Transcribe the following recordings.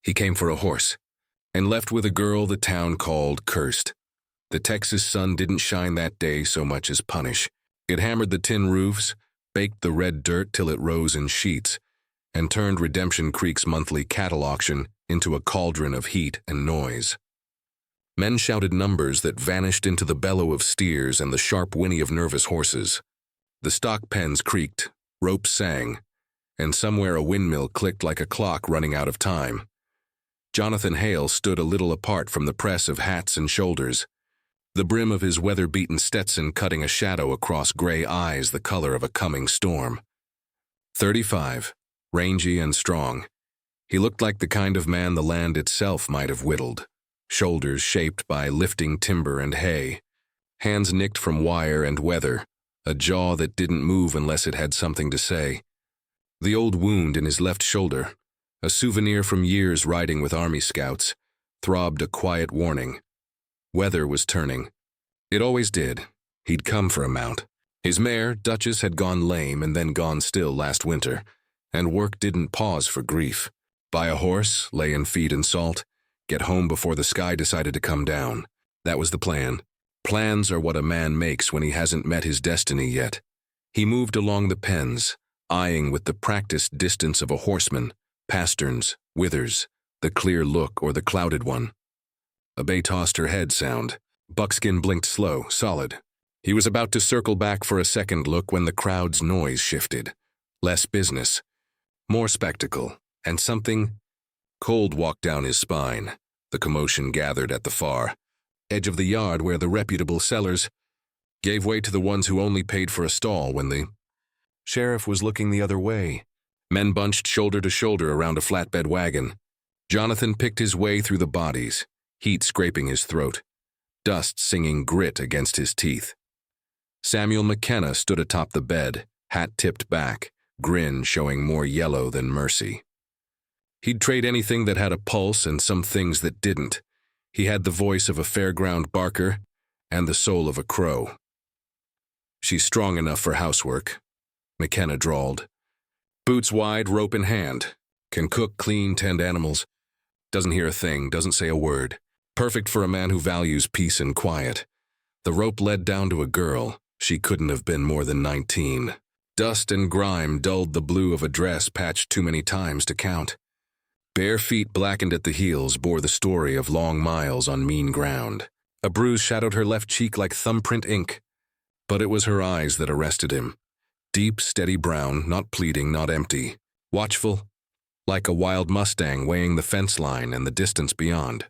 He came for a horse, and left with a girl the town called cursed. The Texas sun didn't shine that day so much as punish. It hammered the tin roofs, baked the red dirt till it rose in sheets, and turned Redemption Creek's monthly cattle auction into a cauldron of heat and noise. Men shouted numbers that vanished into the bellow of steers and the sharp whinny of nervous horses. The stock pens creaked, ropes sang, and somewhere a windmill clicked like a clock running out of time. Jonathan Hale stood a little apart from the press of hats and shoulders, the brim of his weather-beaten Stetson cutting a shadow across gray eyes the color of a coming storm. 35, rangy and strong. He looked like the kind of man the land itself might have whittled, shoulders shaped by lifting timber and hay, hands nicked from wire and weather, a jaw that didn't move unless it had something to say. The old wound in his left shoulder, a souvenir from years riding with Army scouts, throbbed a quiet warning. Weather was turning. It always did. He'd come for a mount. His mare, Duchess, had gone lame and then gone still last winter, and work didn't pause for grief. Buy a horse, lay in feed and salt, get home before the sky decided to come down. That was the plan. Plans are what a man makes when he hasn't met his destiny yet. He moved along the pens, eyeing with the practiced distance of a horseman, pasterns, withers, the clear look or the clouded one. A bay tossed her head sound. Buckskin blinked slow, solid. He was about to circle back for a second look when the crowd's noise shifted. Less business, more spectacle, and something. Cold walked down his spine. The commotion gathered at the far edge of the yard where the reputable sellers gave way to the ones who only paid for a stall when the sheriff was looking the other way. Men bunched shoulder to shoulder around a flatbed wagon. Jonathan picked his way through the bodies, heat scraping his throat, dust singing grit against his teeth. Samuel McKenna stood atop the bed, hat tipped back, grin showing more yellow than mercy. He'd trade anything that had a pulse and some things that didn't. He had the voice of a fairground barker and the soul of a crow. She's strong enough for housework, McKenna drawled. Boots wide, rope in hand. Can cook, clean, tend animals. Doesn't hear a thing, doesn't say a word. Perfect for a man who values peace and quiet. The rope led down to a girl. She couldn't have been more than 19. Dust and grime dulled the blue of a dress patched too many times to count. Bare feet blackened at the heels bore the story of long miles on mean ground. A bruise shadowed her left cheek like thumbprint ink. But it was her eyes that arrested him. Deep, steady brown, not pleading, not empty. Watchful, like a wild Mustang weighing the fence line and the distance beyond.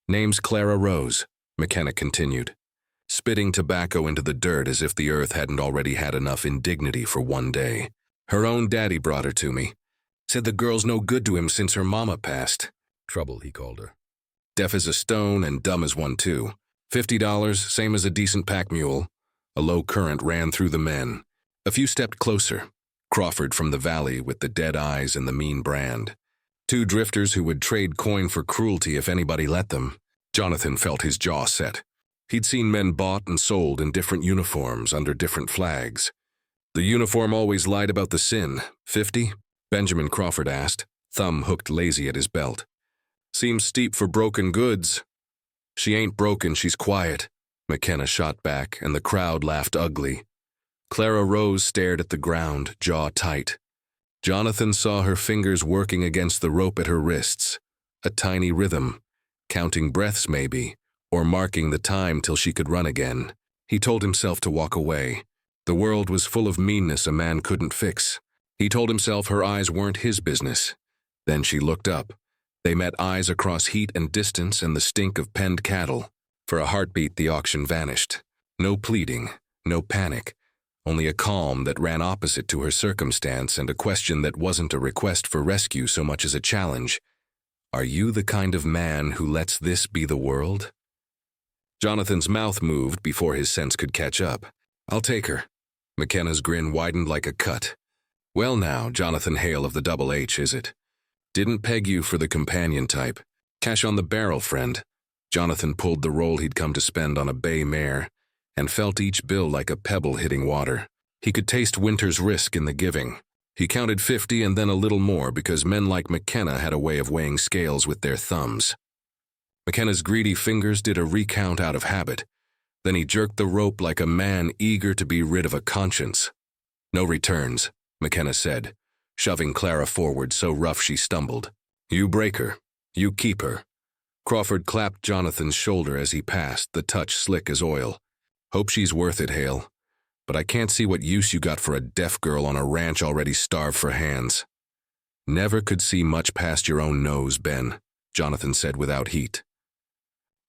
Name's Clara Rose, McKenna continued, spitting tobacco into the dirt as if the earth hadn't already had enough indignity for one day. Her own daddy brought her to me. Said the girl's no good to him since her mama passed. Trouble, he called her. Deaf as a stone and dumb as one too. $50, same as a decent pack mule. A low current ran through the men. A few stepped closer. Crawford from the valley with the dead eyes and the mean brand. Two drifters who would trade coin for cruelty if anybody let them. Jonathan felt his jaw set. He'd seen men bought and sold in different uniforms under different flags. The uniform always lied about the sin. 50? Benjamin Crawford asked, thumb hooked lazy at his belt. Seems steep for broken goods. She ain't broken, she's quiet. McKenna shot back, and the crowd laughed ugly. Clara Rose stared at the ground, jaw tight. Jonathan saw her fingers working against the rope at her wrists. A tiny rhythm, counting breaths maybe, or marking the time till she could run again. He told himself to walk away. The world was full of meanness a man couldn't fix. He told himself her eyes weren't his business. Then she looked up. They met eyes across heat and distance and the stink of penned cattle. For a heartbeat, the auction vanished. No pleading, no panic, only a calm that ran opposite to her circumstance and a question that wasn't a request for rescue so much as a challenge. Are you the kind of man who lets this be the world? Jonathan's mouth moved before his sense could catch up. I'll take her. McKenna's grin widened like a cut. Well now, Jonathan Hale of the Double H, is it? Didn't peg you for the companion type. Cash on the barrel, friend. Jonathan pulled the roll he'd come to spend on a bay mare and felt each bill like a pebble hitting water. He could taste winter's risk in the giving. He counted 50 and then a little more because men like McKenna had a way of weighing scales with their thumbs. McKenna's greedy fingers did a recount out of habit. Then he jerked the rope like a man eager to be rid of a conscience. "No returns," McKenna said, shoving Clara forward so rough she stumbled. "You break her. You keep her." Crawford clapped Jonathan's shoulder as he passed, the touch slick as oil. "Hope she's worth it, Hale. But I can't see what use you got for a deaf girl on a ranch already starved for hands." "Never could see much past your own nose, Ben," Jonathan said without heat.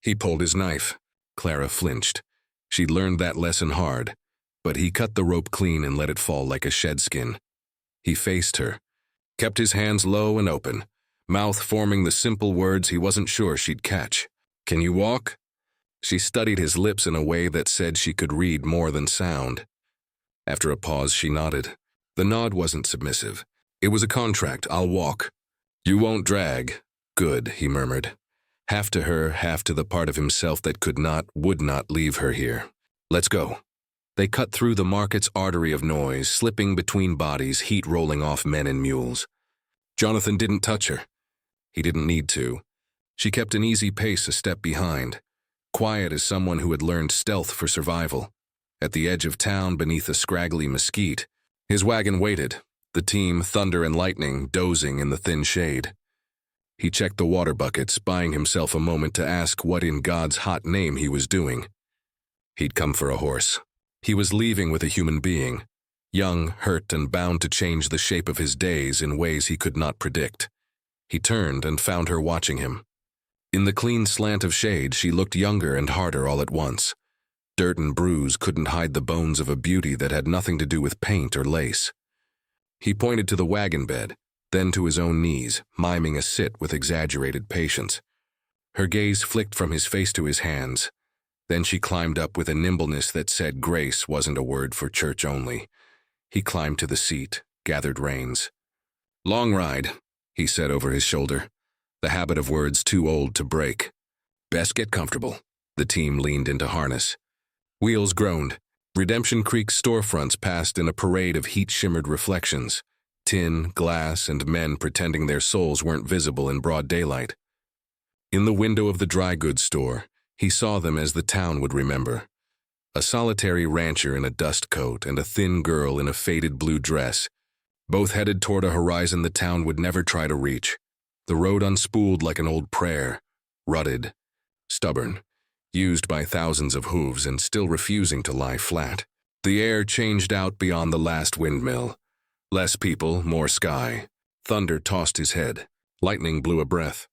He pulled his knife. Clara flinched. She'd learned that lesson hard, but he cut the rope clean and let it fall like a shedskin. He faced her, kept his hands low and open, mouth forming the simple words he wasn't sure she'd catch. "Can you walk?" She studied his lips in a way that said she could read more than sound. After a pause, she nodded. The nod wasn't submissive. It was a contract. "I'll walk." "You won't drag." "Good," he murmured. Half to her, half to the part of himself that could not, would not leave her here. "Let's go." They cut through the market's artery of noise, slipping between bodies, heat rolling off men and mules. Jonathan didn't touch her. He didn't need to. She kept an easy pace a step behind, quiet as someone who had learned stealth for survival. At the edge of town, beneath a scraggly mesquite, his wagon waited, the team, thunder and lightning, dozing in the thin shade. He checked the water buckets, buying himself a moment to ask what in God's hot name he was doing. He'd come for a horse. He was leaving with a human being, young, hurt, and bound to change the shape of his days in ways he could not predict. He turned and found her watching him. In the clean slant of shade, she looked younger and harder all at once. Dirt and bruise couldn't hide the bones of a beauty that had nothing to do with paint or lace. He pointed to the wagon bed, then to his own knees, miming a sit with exaggerated patience. Her gaze flicked from his face to his hands. Then she climbed up with a nimbleness that said grace wasn't a word for church only. He climbed to the seat, gathered reins. "Long ride," he said over his shoulder, the habit of words too old to break. "Best get comfortable." The team leaned into harness. Wheels groaned. Redemption Creek's storefronts passed in a parade of heat-shimmered reflections. Tin, glass, and men pretending their souls weren't visible in broad daylight. In the window of the dry goods store, he saw them as the town would remember. A solitary rancher in a dust coat and a thin girl in a faded blue dress, both headed toward a horizon the town would never try to reach. The road unspooled like an old prayer, rutted, stubborn, used by thousands of hooves and still refusing to lie flat. The air changed out beyond the last windmill. Less people, more sky. Thunder tossed his head. Lightning blew a breath.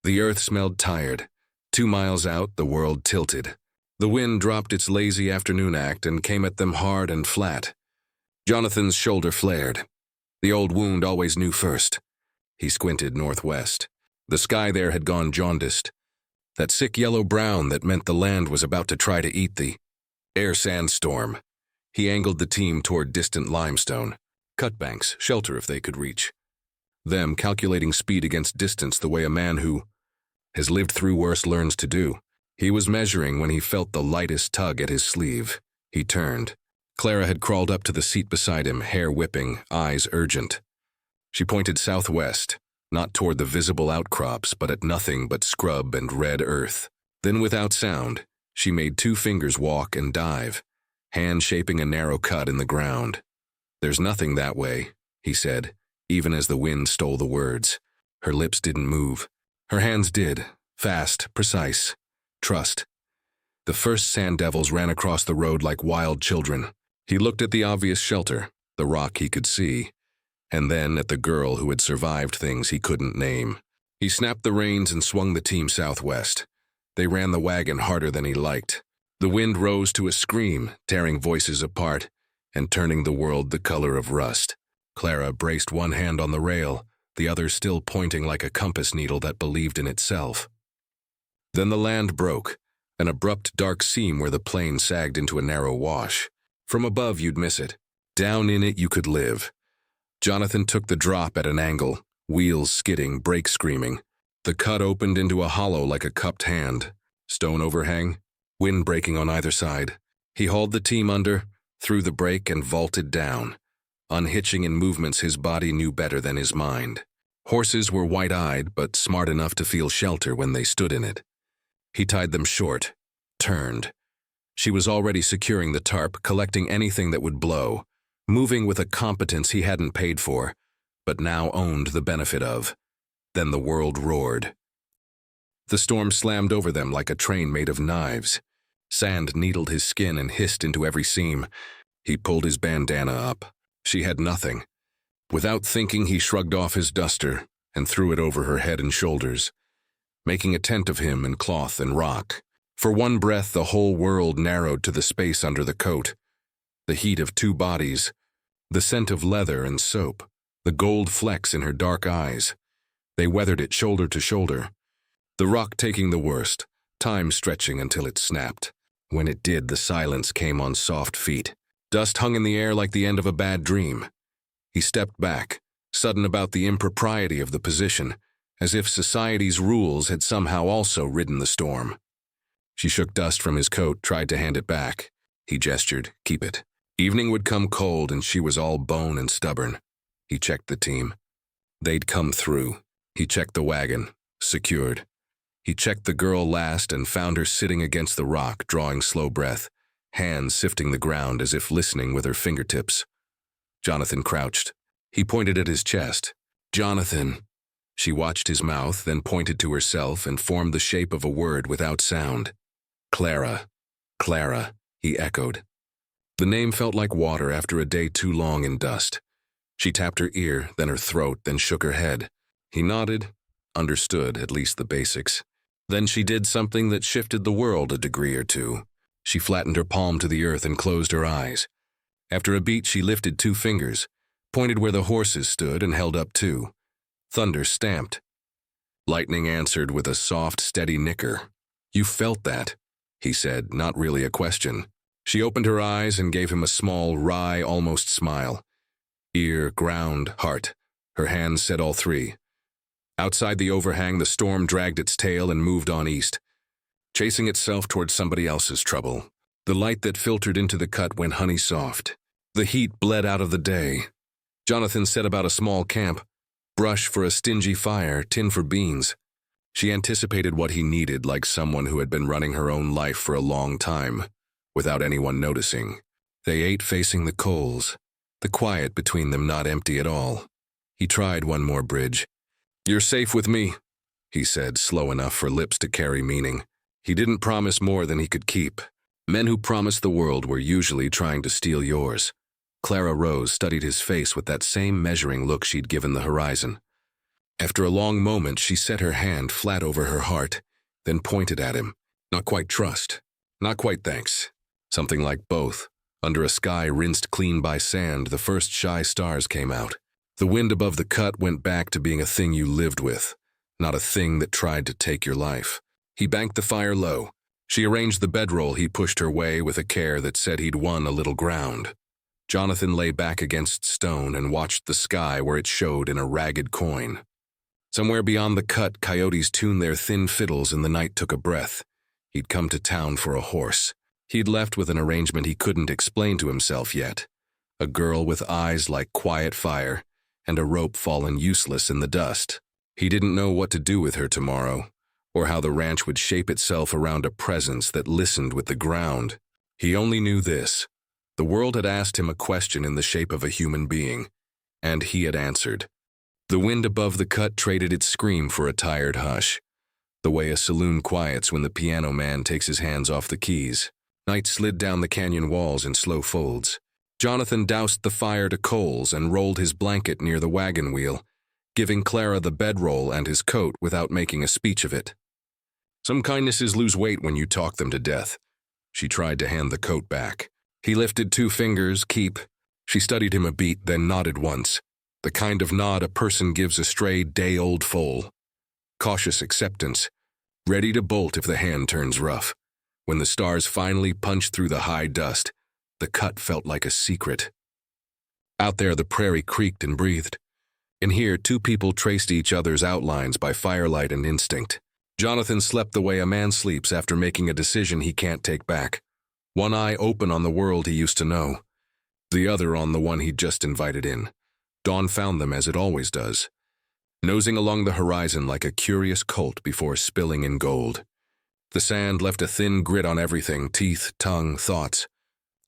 The earth smelled tired. 2 miles out, the world tilted. The wind dropped its lazy afternoon act and came at them hard and flat. Jonathan's shoulder flared. The old wound always knew first. He squinted northwest. The sky there had gone jaundiced. That sick yellow-brown that meant the land was about to try to eat the air sandstorm. He angled the team toward distant limestone. Cutbanks, shelter if they could reach. Them calculating speed against distance the way a man who has lived through worse learns to do. He was measuring when he felt the lightest tug at his sleeve. He turned. Clara had crawled up to the seat beside him, hair whipping, eyes urgent. She pointed southwest, not toward the visible outcrops, but at nothing but scrub and red earth. Then without sound, she made 2 fingers walk and dive, hand shaping a narrow cut in the ground. "There's nothing that way," he said, even as the wind stole the words. Her lips didn't move. Her hands did, fast, precise. Trust. The first sand devils ran across the road like wild children. He looked at the obvious shelter, the rock he could see, and then at the girl who had survived things he couldn't name. He snapped the reins and swung the team southwest. They ran the wagon harder than he liked. The wind rose to a scream, tearing voices apart and turning the world the color of rust. Clara braced one hand on the rail, the other still pointing like a compass needle that believed in itself. Then the land broke, an abrupt dark seam where the plain sagged into a narrow wash. From above you'd miss it. Down in it you could live. Jonathan took the drop at an angle, wheels skidding, brakes screaming. The cut opened into a hollow like a cupped hand. Stone overhang, wind breaking on either side. He hauled the team under, threw the brake and vaulted down. unhitching in movements his body knew better than his mind. Horses were white-eyed but smart enough to feel shelter when they stood in it. He tied them short, turned. She was already securing the tarp, collecting anything that would blow, moving with a competence he hadn't paid for, but now owned the benefit of. Then the world roared. The storm slammed over them like a train made of knives. Sand needled his skin and hissed into every seam. He pulled his bandana up. She had nothing. Without thinking, he shrugged off his duster and threw it over her head and shoulders, making a tent of him in cloth and rock. For one breath, the whole world narrowed to the space under the coat. The heat of two bodies, the scent of leather and soap, the gold flecks in her dark eyes. They weathered it shoulder to shoulder. The rock taking the worst, time stretching until it snapped. When it did, the silence came on soft feet. Dust hung in the air like the end of a bad dream. He stepped back, sudden about the impropriety of the position, as if society's rules had somehow also ridden the storm. She shook dust from his coat, tried to hand it back. He gestured, "Keep it." Evening would come cold, and she was all bone and stubborn. He checked the team. They'd come through. He checked the wagon, secured. He checked the girl last and found her sitting against the rock, drawing slow breath, hands sifting the ground as if listening with her fingertips. Jonathan crouched. He pointed at his chest. "Jonathan." She watched his mouth, then pointed to herself and formed the shape of a word without sound. "Clara. Clara," he echoed. The name felt like water after a day too long in dust. She tapped her ear, then her throat, then shook her head. He nodded, understood at least the basics. Then she did something that shifted the world a degree or two. She flattened her palm to the earth and closed her eyes. After a beat, she lifted two fingers, pointed where the horses stood, and held up two. Thunder stamped. Lightning answered with a soft, steady nicker. "You felt that," he said, not really a question. She opened her eyes and gave him a small, wry, almost smile. Ear, ground, heart. Her hands said all three. Outside the overhang, the storm dragged its tail and moved on east, chasing itself towards somebody else's trouble. The light that filtered into the cut went honey-soft. The heat bled out of the day. Jonathan set about a small camp, brush for a stingy fire, tin for beans. She anticipated what he needed like someone who had been running her own life for a long time, without anyone noticing. They ate facing the coals, the quiet between them not empty at all. He tried one more bridge. "You're safe with me," he said, slow enough for lips to carry meaning. He didn't promise more than he could keep. Men who promised the world were usually trying to steal yours. Clara rose, studied his face with that same measuring look she'd given the horizon. After a long moment, she set her hand flat over her heart, then pointed at him. Not quite trust, not quite thanks. Something like both. Under a sky rinsed clean by sand, the first shy stars came out. The wind above the cut went back to being a thing you lived with, not a thing that tried to take your life. He banked the fire low. She arranged the bedroll. He pushed her way with a care that said he'd won a little ground. Jonathan lay back against stone and watched the sky where it showed in a ragged coin. Somewhere beyond the cut, coyotes tuned their thin fiddles and the night took a breath. He'd come to town for a horse. He'd left with an arrangement he couldn't explain to himself yet. A girl with eyes like quiet fire and a rope fallen useless in the dust. He didn't know what to do with her tomorrow, or how the ranch would shape itself around a presence that listened with the ground. He only knew this. The world had asked him a question in the shape of a human being, and he had answered. The wind above the cut traded its scream for a tired hush, the way a saloon quiets when the piano man takes his hands off the keys. Night slid down the canyon walls in slow folds. Jonathan doused the fire to coals and rolled his blanket near the wagon wheel, giving Clara the bedroll and his coat without making a speech of it. Some kindnesses lose weight when you talk them to death. She tried to hand the coat back. He lifted two fingers, keep. She studied him a beat, then nodded once. The kind of nod a person gives a stray day-old foal. Cautious acceptance, ready to bolt if the hand turns rough. When the stars finally punched through the high dust, the cut felt like a secret. Out there, the prairie creaked and breathed. In here, two people traced each other's outlines by firelight and instinct. Jonathan slept the way a man sleeps after making a decision he can't take back. One eye open on the world he used to know. the other on the one he'd just invited in. Dawn found them as it always does, nosing along the horizon like a curious colt before spilling in gold. The sand left a thin grit on everything, teeth, tongue, thoughts.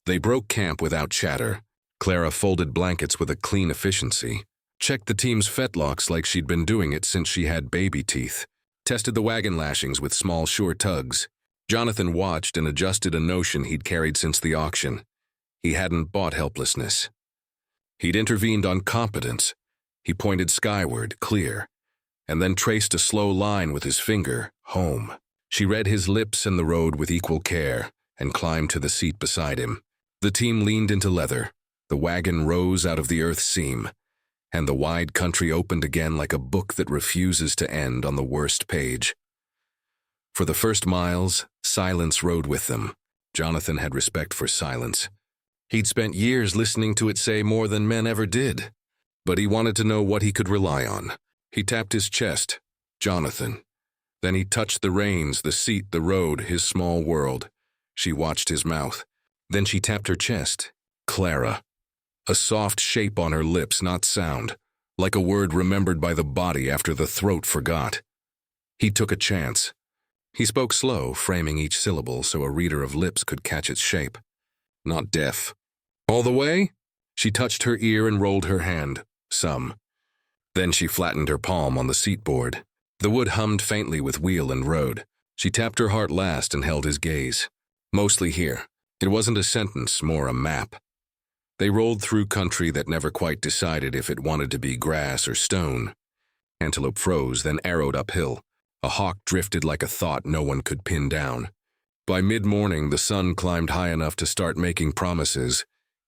They broke camp without chatter. Clara folded blankets with a clean efficiency, checked the team's fetlocks like she'd been doing it since she had baby teeth, tested the wagon lashings with small, sure tugs. Jonathan watched and adjusted a notion he'd carried since the auction. He hadn't bought helplessness. He'd intervened on competence. He pointed skyward, clear, and then traced a slow line with his finger, home. She read his lips and the road with equal care and climbed to the seat beside him. The team leaned into leather. The wagon rose out of the earth's seam, and the wide country opened again like a book that refuses to end on the worst page. For the first miles, silence rode with them. Jonathan had respect for silence. He'd spent years listening to it say more than men ever did, but he wanted to know what he could rely on. He tapped his chest. Jonathan. Then he touched the reins, the seat, the road, his small world. She watched his mouth. Then she tapped her chest. Clara. A soft shape on her lips, not sound, like a word remembered by the body after the throat forgot. He took a chance. He spoke slow, framing each syllable so a reader of lips could catch its shape. Not deaf. All the way? She touched her ear and rolled her hand. Some. Then she flattened her palm on the seatboard. The wood hummed faintly with wheel and road. She tapped her heart last and held his gaze. Mostly here. It wasn't a sentence, more a map. They rolled through country that never quite decided if it wanted to be grass or stone. Antelope froze, then arrowed uphill. A hawk drifted like a thought no one could pin down. By mid-morning, the sun climbed high enough to start making promises.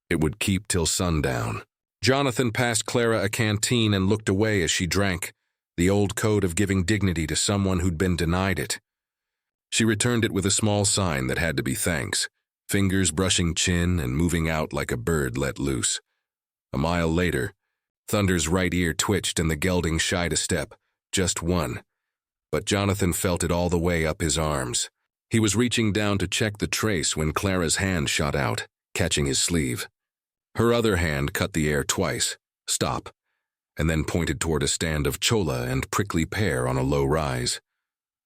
It would keep till sundown. Jonathan passed Clara a canteen and looked away as she drank, the old code of giving dignity to someone who'd been denied it. She returned it with a small sign that had to be thanks, fingers brushing chin and moving out like a bird let loose. A mile later, Thunder's right ear twitched and the gelding shied a step, just one. But Jonathan felt it all the way up his arms. He was reaching down to check the trace when Clara's hand shot out, catching his sleeve. Her other hand cut the air twice, stop, and then pointed toward a stand of cholla and prickly pear on a low rise.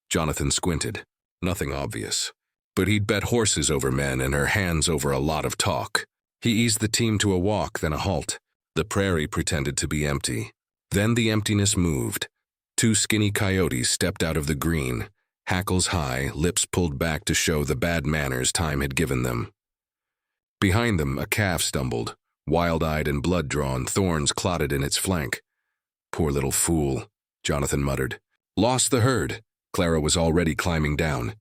Jonathan squinted. Nothing obvious. But he'd bet horses over men and her hands over a lot of talk. He eased the team to a walk, then a halt. The prairie pretended to be empty. Then the emptiness moved. Two skinny coyotes stepped out of the green, hackles high, lips pulled back to show the bad manners time had given them. Behind them, a calf stumbled, wild-eyed and blood-drawn, thorns clotted in its flank. Poor little fool, Jonathan muttered. Lost the herd. Clara was already climbing down.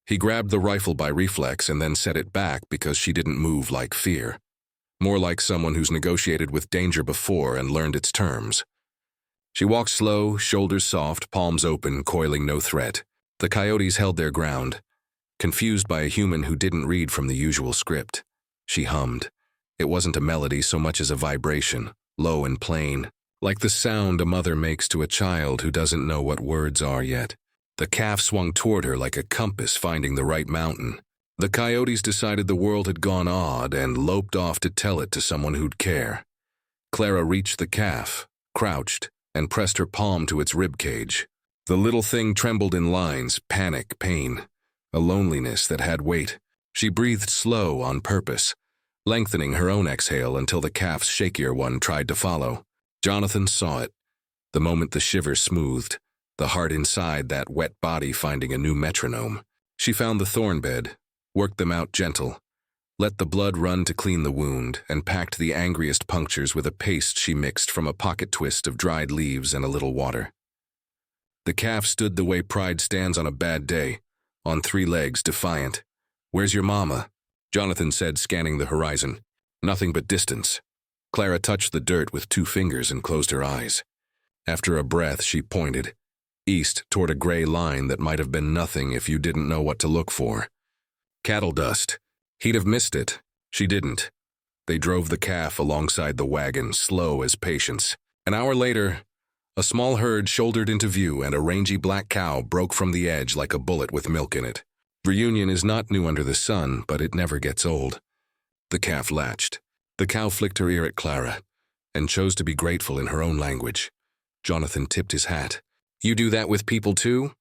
He grabbed the rifle by reflex and then set it back because she didn't move like fear. More like someone who's negotiated with danger before and learned its terms. She walked slow, shoulders soft, palms open, coiling no threat. The coyotes held their ground, confused by a human who didn't read from the usual script. She hummed. It wasn't a melody so much as a vibration, low and plain, like the sound a mother makes to a child who doesn't know what words are yet. The calf swung toward her like a compass finding the right mountain. The coyotes decided the world had gone odd and loped off to tell it to someone who'd care. Clara reached the calf, crouched, and pressed her palm to its ribcage. The little thing trembled in lines, panic, pain, a loneliness that had weight. She breathed slow on purpose, lengthening her own exhale until the calf's shakier one tried to follow. Jonathan saw it, the moment the shiver smoothed, the heart inside that wet body finding a new metronome. She found the thorn bed, worked them out gentle, let the blood run to clean the wound, and packed the angriest punctures with a paste she mixed from a pocket twist of dried leaves and a little water. The calf stood the way pride stands on a bad day, on three legs, defiant. Where's your mama? Jonathan said, scanning the horizon. Nothing but distance. Clara touched the dirt with two fingers and closed her eyes. After a breath, she pointed. East toward a gray line that might have been nothing if you didn't know what to look for. Cattle dust. He'd have missed it. She didn't. They drove the calf alongside the wagon, slow as patience. An hour later, a small herd shouldered into view and a rangy black cow broke from the edge like a bullet with milk in it. Reunion is not new under the sun, but it never gets old. The calf latched. The cow flicked her ear at Clara and chose to be grateful in her own language. Jonathan tipped his hat. You do that with people too?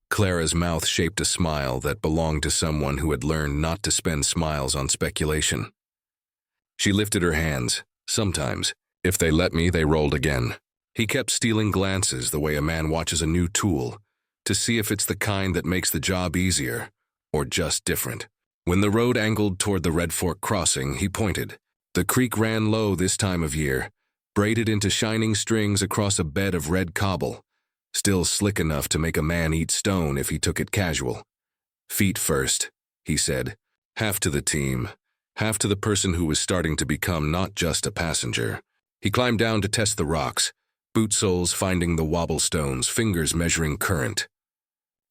Clara's mouth shaped a smile that belonged to someone who had learned not to spend smiles on speculation. She lifted her hands. Sometimes, if they let me, they rolled again. He kept stealing glances the way a man watches a new tool, to see if it's the kind that makes the job easier, or just different. When the road angled toward the Red Fork crossing, he pointed. The creek ran low this time of year, braided into shining strings across a bed of red cobble, still slick enough to make a man eat stone if he took it casual. Feet first, he said. Half to the team, half to the person who was starting to become not just a passenger. He climbed down to test the rocks, boot soles finding the wobble stones, fingers measuring current.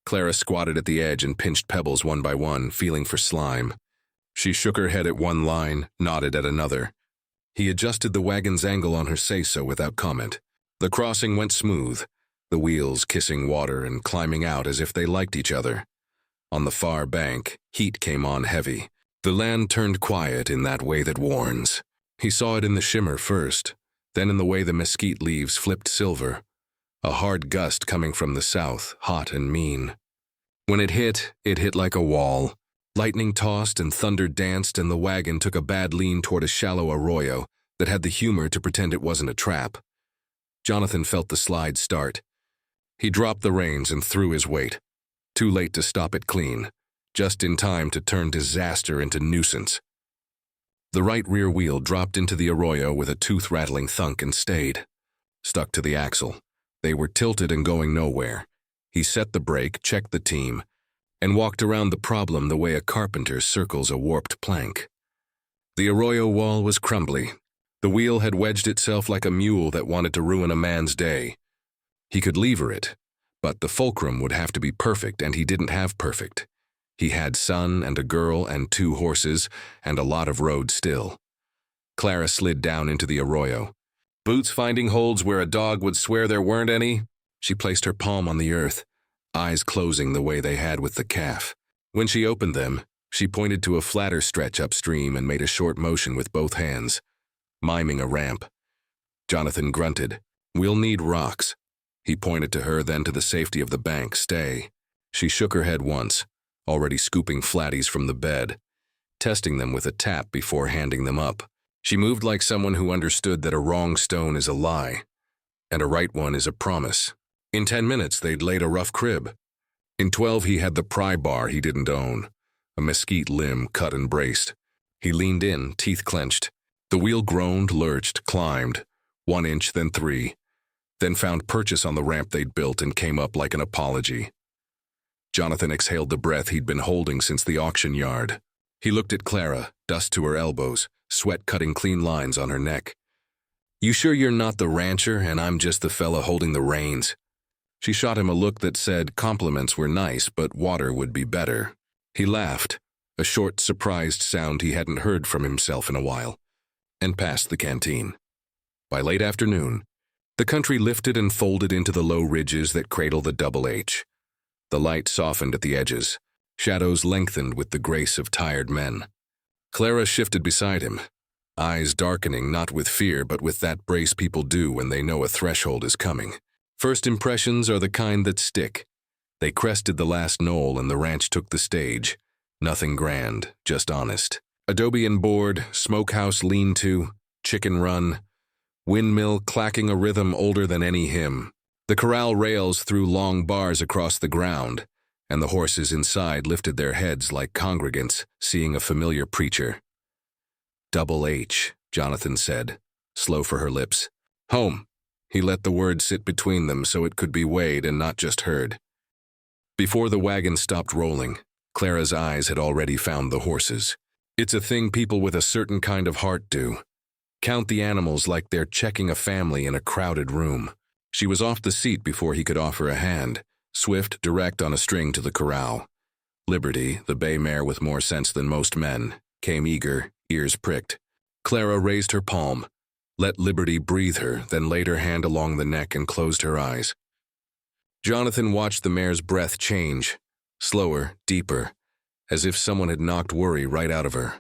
Clara squatted at the edge and pinched pebbles one by one, feeling for slime. She shook her head at one line, nodded at another. He adjusted the wagon's angle on her say-so without comment. The crossing went smooth, the wheels kissing water and climbing out as if they liked each other. On the far bank, heat came on heavy. The land turned quiet in that way that warns. He saw it in the shimmer first, then in the way the mesquite leaves flipped silver. A hard gust coming from the south, hot and mean. When it hit like a wall. Lightning tossed and thunder danced, and the wagon took a bad lean toward a shallow arroyo that had the humor to pretend it wasn't a trap. Jonathan felt the slide start. He dropped the reins and threw his weight. Too late to stop it clean, just in time to turn disaster into nuisance. The right rear wheel dropped into the arroyo with a tooth-rattling thunk and stayed. Stuck to the axle. They were tilted and going nowhere. He set the brake, checked the team, and walked around the problem the way a carpenter circles a warped plank. The arroyo wall was crumbly. The wheel had wedged itself like a mule that wanted to ruin a man's day. He could lever it, but the fulcrum would have to be perfect, and he didn't have perfect. He had son and a girl and 2 horses and a lot of road still. Clara slid down into the arroyo. Boots finding holds where a dog would swear there weren't any? She placed her palm on the earth, eyes closing the way they had with the calf. When she opened them, she pointed to a flatter stretch upstream and made a short motion with both hands, miming a ramp. Jonathan grunted. We'll need rocks. He pointed to her, then to the safety of the bank. Stay. She shook her head once, already scooping flatties from the bed, testing them with a tap before handing them up. She moved like someone who understood that a wrong stone is a lie, and a right one is a promise. In 10 minutes, they'd laid a rough crib. In 12, he had the pry bar he didn't own, a mesquite limb cut and braced. He leaned in, teeth clenched. The wheel groaned, lurched, climbed, 1 inch, then 3, then found purchase on the ramp they'd built and came up like an apology. Jonathan exhaled the breath he'd been holding since the auction yard. He looked at Clara, dust to her elbows, sweat cutting clean lines on her neck. You sure you're not the rancher and I'm just the fella holding the reins? She shot him a look that said compliments were nice, but water would be better. He laughed, a short, surprised sound he hadn't heard from himself in a while, and passed the canteen. By late afternoon, the country lifted and folded into the low ridges that cradle the Double H. The light softened at the edges, shadows lengthened with the grace of tired men. Clara shifted beside him, eyes darkening not with fear but with that brace people do when they know a threshold is coming. First impressions are the kind that stick. They crested the last knoll and the ranch took the stage. Nothing grand, just honest. Adobe and board, smokehouse lean-to, chicken run, windmill clacking a rhythm older than any hymn. The corral rails threw long bars across the ground, and the horses inside lifted their heads like congregants seeing a familiar preacher. Double H, Jonathan said, slow for her lips. Home. He let the word sit between them so it could be weighed and not just heard. Before the wagon stopped rolling, Clara's eyes had already found the horses. It's a thing people with a certain kind of heart do. Count the animals like they're checking a family in a crowded room. She was off the seat before he could offer a hand, swift, direct on a string to the corral. Liberty, the bay mare with more sense than most men, came eager, ears pricked. Clara raised her palm, let Liberty breathe her, then laid her hand along the neck and closed her eyes. Jonathan watched the mare's breath change, slower, deeper, as if someone had knocked worry right out of her.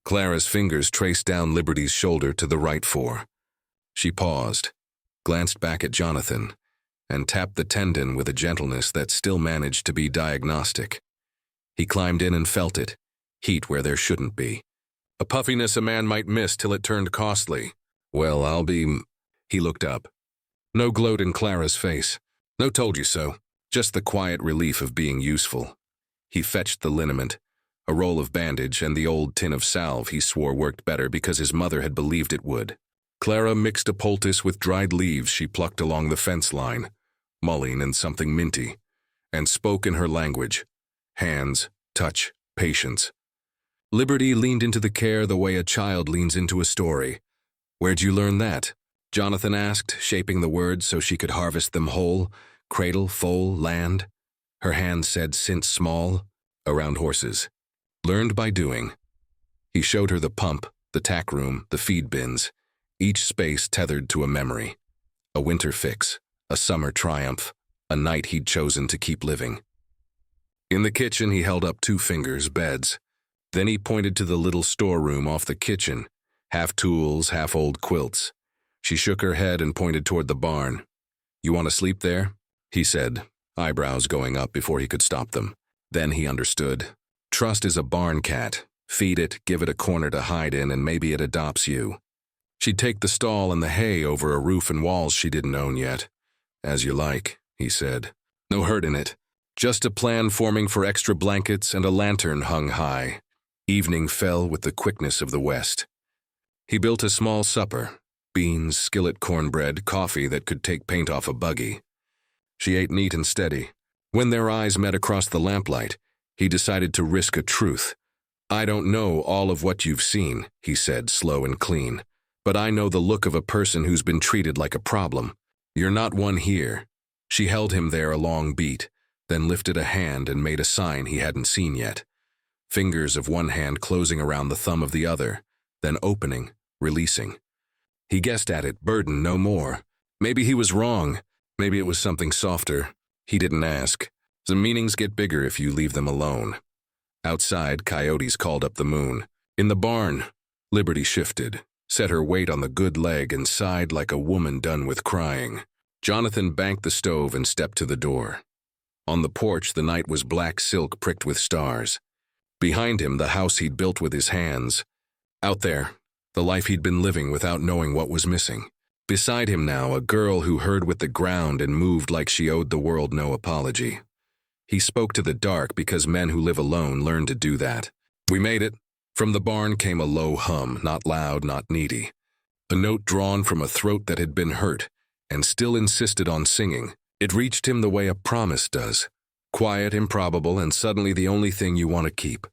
Clara's fingers traced down Liberty's shoulder to the right fore. She paused, glanced back at Jonathan, and tapped the tendon with a gentleness that still managed to be diagnostic. He climbed in and felt it, heat where there shouldn't be. A puffiness a man might miss till it turned costly. Well, I'll be... He looked up. No gloat in Clara's face. No told you so. Just the quiet relief of being useful. He fetched the liniment, a roll of bandage, and the old tin of salve he swore worked better because his mother had believed it would. Clara mixed a poultice with dried leaves she plucked along the fence line, mullein and something minty, and spoke in her language. Hands, touch, patience. Liberty leaned into the care the way a child leans into a story. "Where'd you learn that?" Jonathan asked, shaping the words so she could harvest them whole. Cradle, foal, land. Her hand said since small, around horses. Learned by doing. He showed her the pump, the tack room, the feed bins, each space tethered to a memory. A winter fix, a summer triumph, a night he'd chosen to keep living. In the kitchen, he held up 2 fingers, beds. Then he pointed to the little storeroom off the kitchen, half tools, half old quilts. She shook her head and pointed toward the barn. "You want to sleep there?" he said, eyebrows going up before he could stop them. Then he understood. Trust is a barn cat. Feed it, give it a corner to hide in, and maybe it adopts you. She'd take the stall and the hay over a roof and walls she didn't own yet. "As you like," he said. No hurt in it. Just a plan forming for extra blankets and a lantern hung high. Evening fell with the quickness of the west. He built a small supper. Beans, skillet cornbread, coffee that could take paint off a buggy. She ate neat and steady. When their eyes met across the lamplight, he decided to risk a truth. "I don't know all of what you've seen," he said, slow and clean, "but I know the look of a person who's been treated like a problem. You're not one here." She held him there a long beat, then lifted a hand and made a sign he hadn't seen yet. Fingers of one hand closing around the thumb of the other, then opening, releasing. He guessed at it, burden no more. Maybe he was wrong. Maybe it was something softer. He didn't ask. The meanings get bigger if you leave them alone. Outside, coyotes called up the moon. In the barn, Liberty shifted, set her weight on the good leg and sighed like a woman done with crying. Jonathan banked the stove and stepped to the door. On the porch, the night was black silk pricked with stars. Behind him, the house he'd built with his hands. Out there, the life he'd been living without knowing what was missing. Beside him now, a girl who heard with the ground and moved like she owed the world no apology. He spoke to the dark because men who live alone learn to do that. "We made it." From the barn came a low hum, not loud, not needy. A note drawn from a throat that had been hurt and still insisted on singing. It reached him the way a promise does. Quiet, improbable, and suddenly the only thing you want to keep.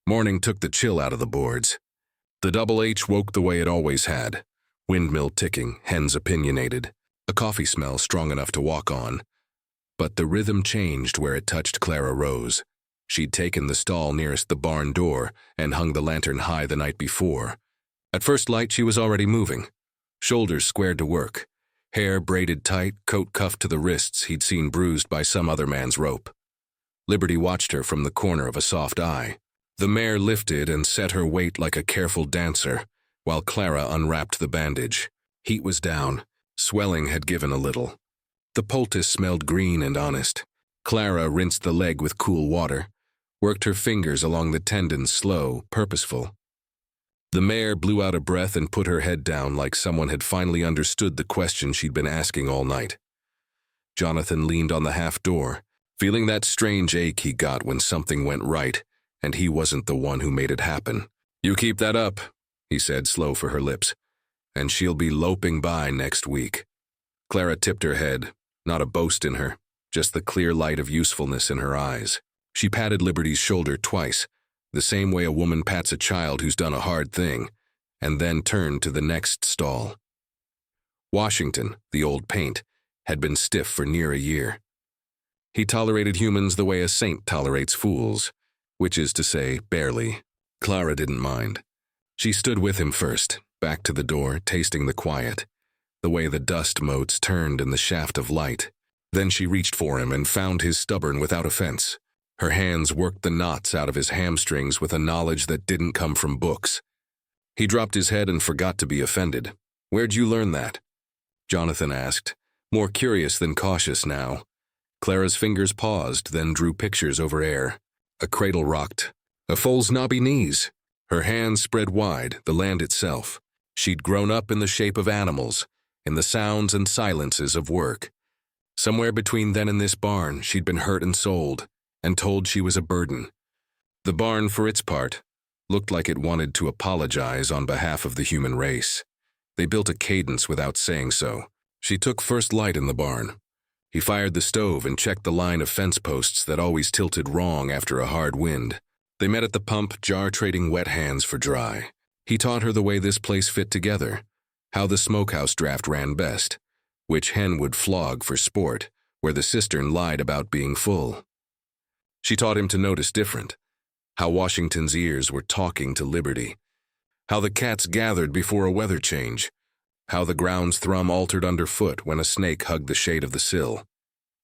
Morning took the chill out of the boards. The double H woke the way it always had. Windmill ticking, hens opinionated, a coffee smell strong enough to walk on. But the rhythm changed where it touched Clara Rose. She'd taken the stall nearest the barn door and hung the lantern high the night before. At first light, she was already moving. Shoulders squared to work. Hair braided tight, coat cuffed to the wrists he'd seen bruised by some other man's rope. Liberty watched her from the corner of a soft eye. The mare lifted and set her weight like a careful dancer, while Clara unwrapped the bandage. Heat was down. Swelling had given a little. The poultice smelled green and honest. Clara rinsed the leg with cool water, worked her fingers along the tendons slow, purposeful. The mare blew out a breath and put her head down like someone had finally understood the question she'd been asking all night. Jonathan leaned on the half door, feeling that strange ache he got when something went right, and he wasn't the one who made it happen. "You keep that up," he said, slow for her lips, "and she'll be loping by next week." Clara tipped her head, not a boast in her, just the clear light of usefulness in her eyes. She patted Liberty's shoulder twice, the same way a woman pats a child who's done a hard thing, and then turned to the next stall. Washington, the old paint, had been stiff for near a year. He tolerated humans the way a saint tolerates fools, which is to say, barely. Clara didn't mind. She stood with him first, back to the door, tasting the quiet, the way the dust motes turned in the shaft of light. Then she reached for him and found his stubborn without offense. Her hands worked the knots out of his hamstrings with a knowledge that didn't come from books. He dropped his head and forgot to be offended. "Where'd you learn that?" Jonathan asked, more curious than cautious now. Clara's fingers paused, then drew pictures over air. A cradle rocked. A foal's knobby knees. Her hands spread wide, the land itself. She'd grown up in the shape of animals, in the sounds and silences of work. Somewhere between then and this barn, she'd been hurt and sold, and told she was a burden. The barn, for its part, looked like it wanted to apologize on behalf of the human race. They built a cadence without saying so. She took first light in the barn. He fired the stove and checked the line of fence posts that always tilted wrong after a hard wind. They met at the pump, jar-trading wet hands for dry. He taught her the way this place fit together, how the smokehouse draft ran best, which hen would flog for sport, where the cistern lied about being full. She taught him to notice different, how Washington's ears were talking to liberty, how the cats gathered before a weather change, how the ground's thrum altered underfoot when a snake hugged the shade of the sill.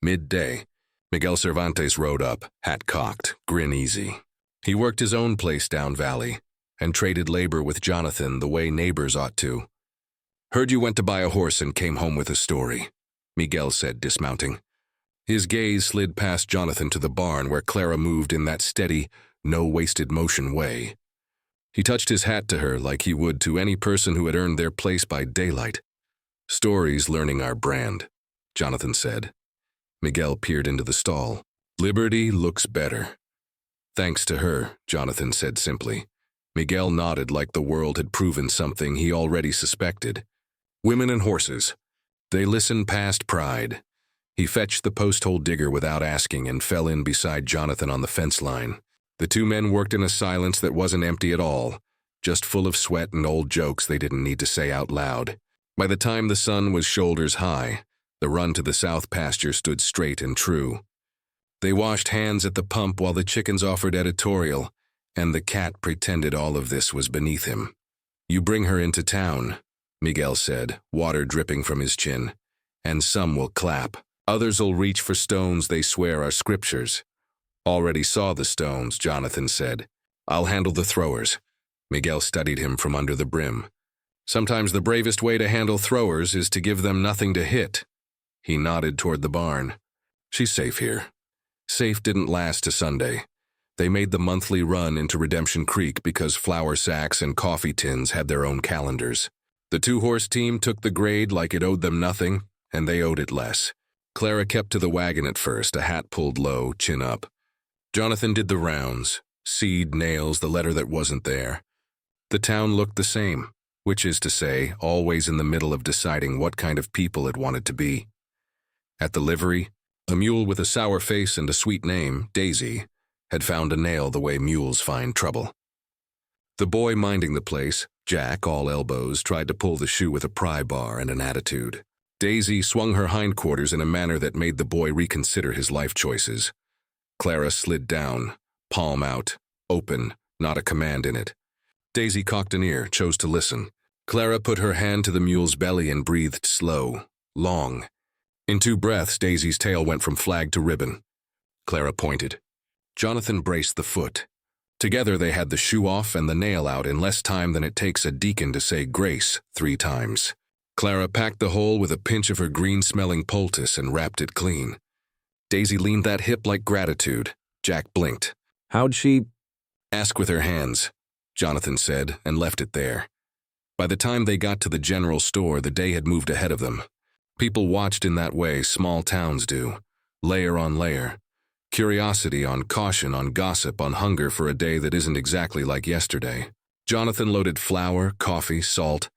Midday, Miguel Cervantes rode up, hat cocked, grin easy. He worked his own place down valley and traded labor with Jonathan the way neighbors ought to. "Heard you went to buy a horse and came home with a story," Miguel said, dismounting. His gaze slid past Jonathan to the barn where Clara moved in that steady, no-wasted motion way. He touched his hat to her like he would to any person who had earned their place by daylight. "Stories learning our brand," Jonathan said. Miguel peered into the stall. "Liberty looks better." "Thanks to her," Jonathan said simply. Miguel nodded like the world had proven something he already suspected. Women and horses. They listened past pride. He fetched the post-hole digger without asking and fell in beside Jonathan on the fence line. The two men worked in a silence that wasn't empty at all, just full of sweat and old jokes they didn't need to say out loud. By the time the sun was shoulders high, the run to the south pasture stood straight and true. They washed hands at the pump while the chickens offered editorial, and the cat pretended all of this was beneath him. "You bring her into town," Miguel said, water dripping from his chin, "and some will clap. Others'll reach for stones they swear are scriptures." "Already saw the stones," Jonathan said. "I'll handle the throwers." Miguel studied him from under the brim. "Sometimes the bravest way to handle throwers is to give them nothing to hit." He nodded toward the barn. "She's safe here." Safe didn't last to Sunday. They made the monthly run into Redemption Creek because flour sacks and coffee tins had their own calendars. The two-horse team took the grade like it owed them nothing, and they owed it less. Clara kept to the wagon at first, a hat pulled low, chin up. Jonathan did the rounds, seed, nails, the letter that wasn't there. The town looked the same, which is to say, always in the middle of deciding what kind of people it wanted to be. At the livery, a mule with a sour face and a sweet name, Daisy, had found a nail the way mules find trouble. The boy minding the place, Jack, all elbows, tried to pull the shoe with a pry bar and an attitude. Daisy swung her hindquarters in a manner that made the boy reconsider his life choices. Clara slid down, palm out, open, not a command in it. Daisy cocked an ear, chose to listen. Clara put her hand to the mule's belly and breathed slow, long. In 2 breaths, Daisy's tail went from flag to ribbon. Clara pointed. Jonathan braced the foot. Together they had the shoe off and the nail out in less time than it takes a deacon to say grace 3 times. Clara packed the hole with a pinch of her green-smelling poultice and wrapped it clean. Daisy leaned that hip like gratitude. Jack blinked. "How'd she—" "Ask with her hands," Jonathan said, and left it there. By the time they got to the general store, the day had moved ahead of them. People watched in that way small towns do, layer on layer. Curiosity on caution, on gossip, on hunger for a day that isn't exactly like yesterday. Jonathan loaded flour, coffee, salt,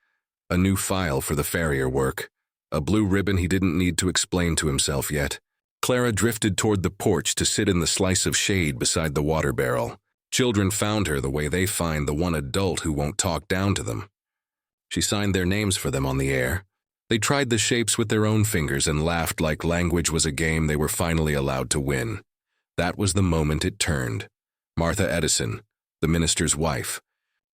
a new file for the farrier work, a blue ribbon he didn't need to explain to himself yet. Clara drifted toward the porch to sit in the slice of shade beside the water barrel. Children found her the way they find the one adult who won't talk down to them. She signed their names for them on the air. They tried the shapes with their own fingers and laughed like language was a game they were finally allowed to win. That was the moment it turned. Martha Edison, the minister's wife,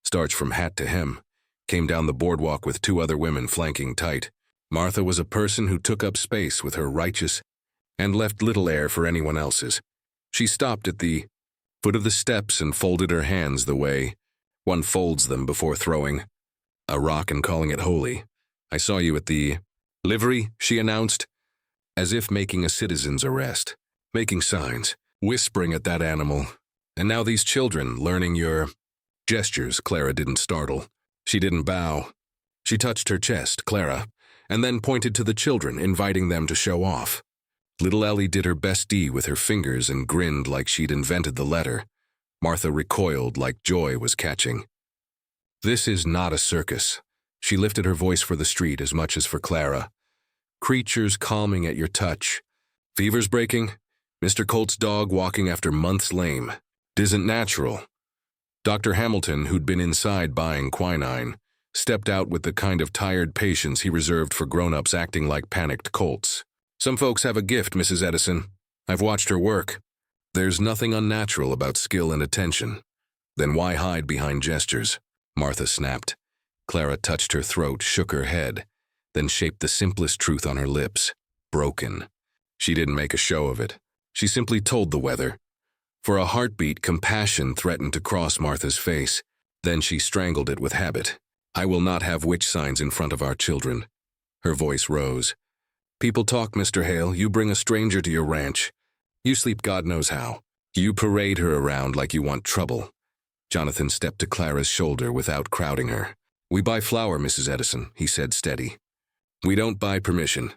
starched from hat to hem, came down the boardwalk with 2 other women flanking tight. Martha was a person who took up space with her righteous and left little air for anyone else's. She stopped at the foot of the steps and folded her hands the way one folds them before throwing. a rock and calling it holy. I saw you at the livery, she announced, as if making a citizen's arrest, making signs, whispering at that animal. And now these children learning your gestures. Clara didn't startle. She didn't bow. She touched her chest, Clara, and then pointed to the children, inviting them to show off. Little Ellie did her best D with her fingers and grinned like she'd invented the letter. Martha recoiled like joy was catching. This is not a circus. She lifted her voice for the street as much as for Clara. Creatures calming at your touch. Fevers breaking. Mr. Colt's dog walking after months lame. Tisn't natural. Dr. Hamilton, who'd been inside buying quinine, stepped out with the kind of tired patience he reserved for grown-ups acting like panicked colts. Some folks have a gift, Mrs. Edison. I've watched her work. There's nothing unnatural about skill and attention. Then why hide behind gestures? Martha snapped. Clara touched her throat, shook her head, then shaped the simplest truth on her lips. Broken. She didn't make a show of it. She simply told the weather. For a heartbeat, compassion threatened to cross Martha's face. Then she strangled it with habit. I will not have witch signs in front of our children. Her voice rose. People talk, Mr. Hale. You bring a stranger to your ranch. You sleep God knows how. You parade her around like you want trouble. Jonathan stepped to Clara's shoulder without crowding her. We buy flour, Mrs. Edison, he said steady. We don't buy permission.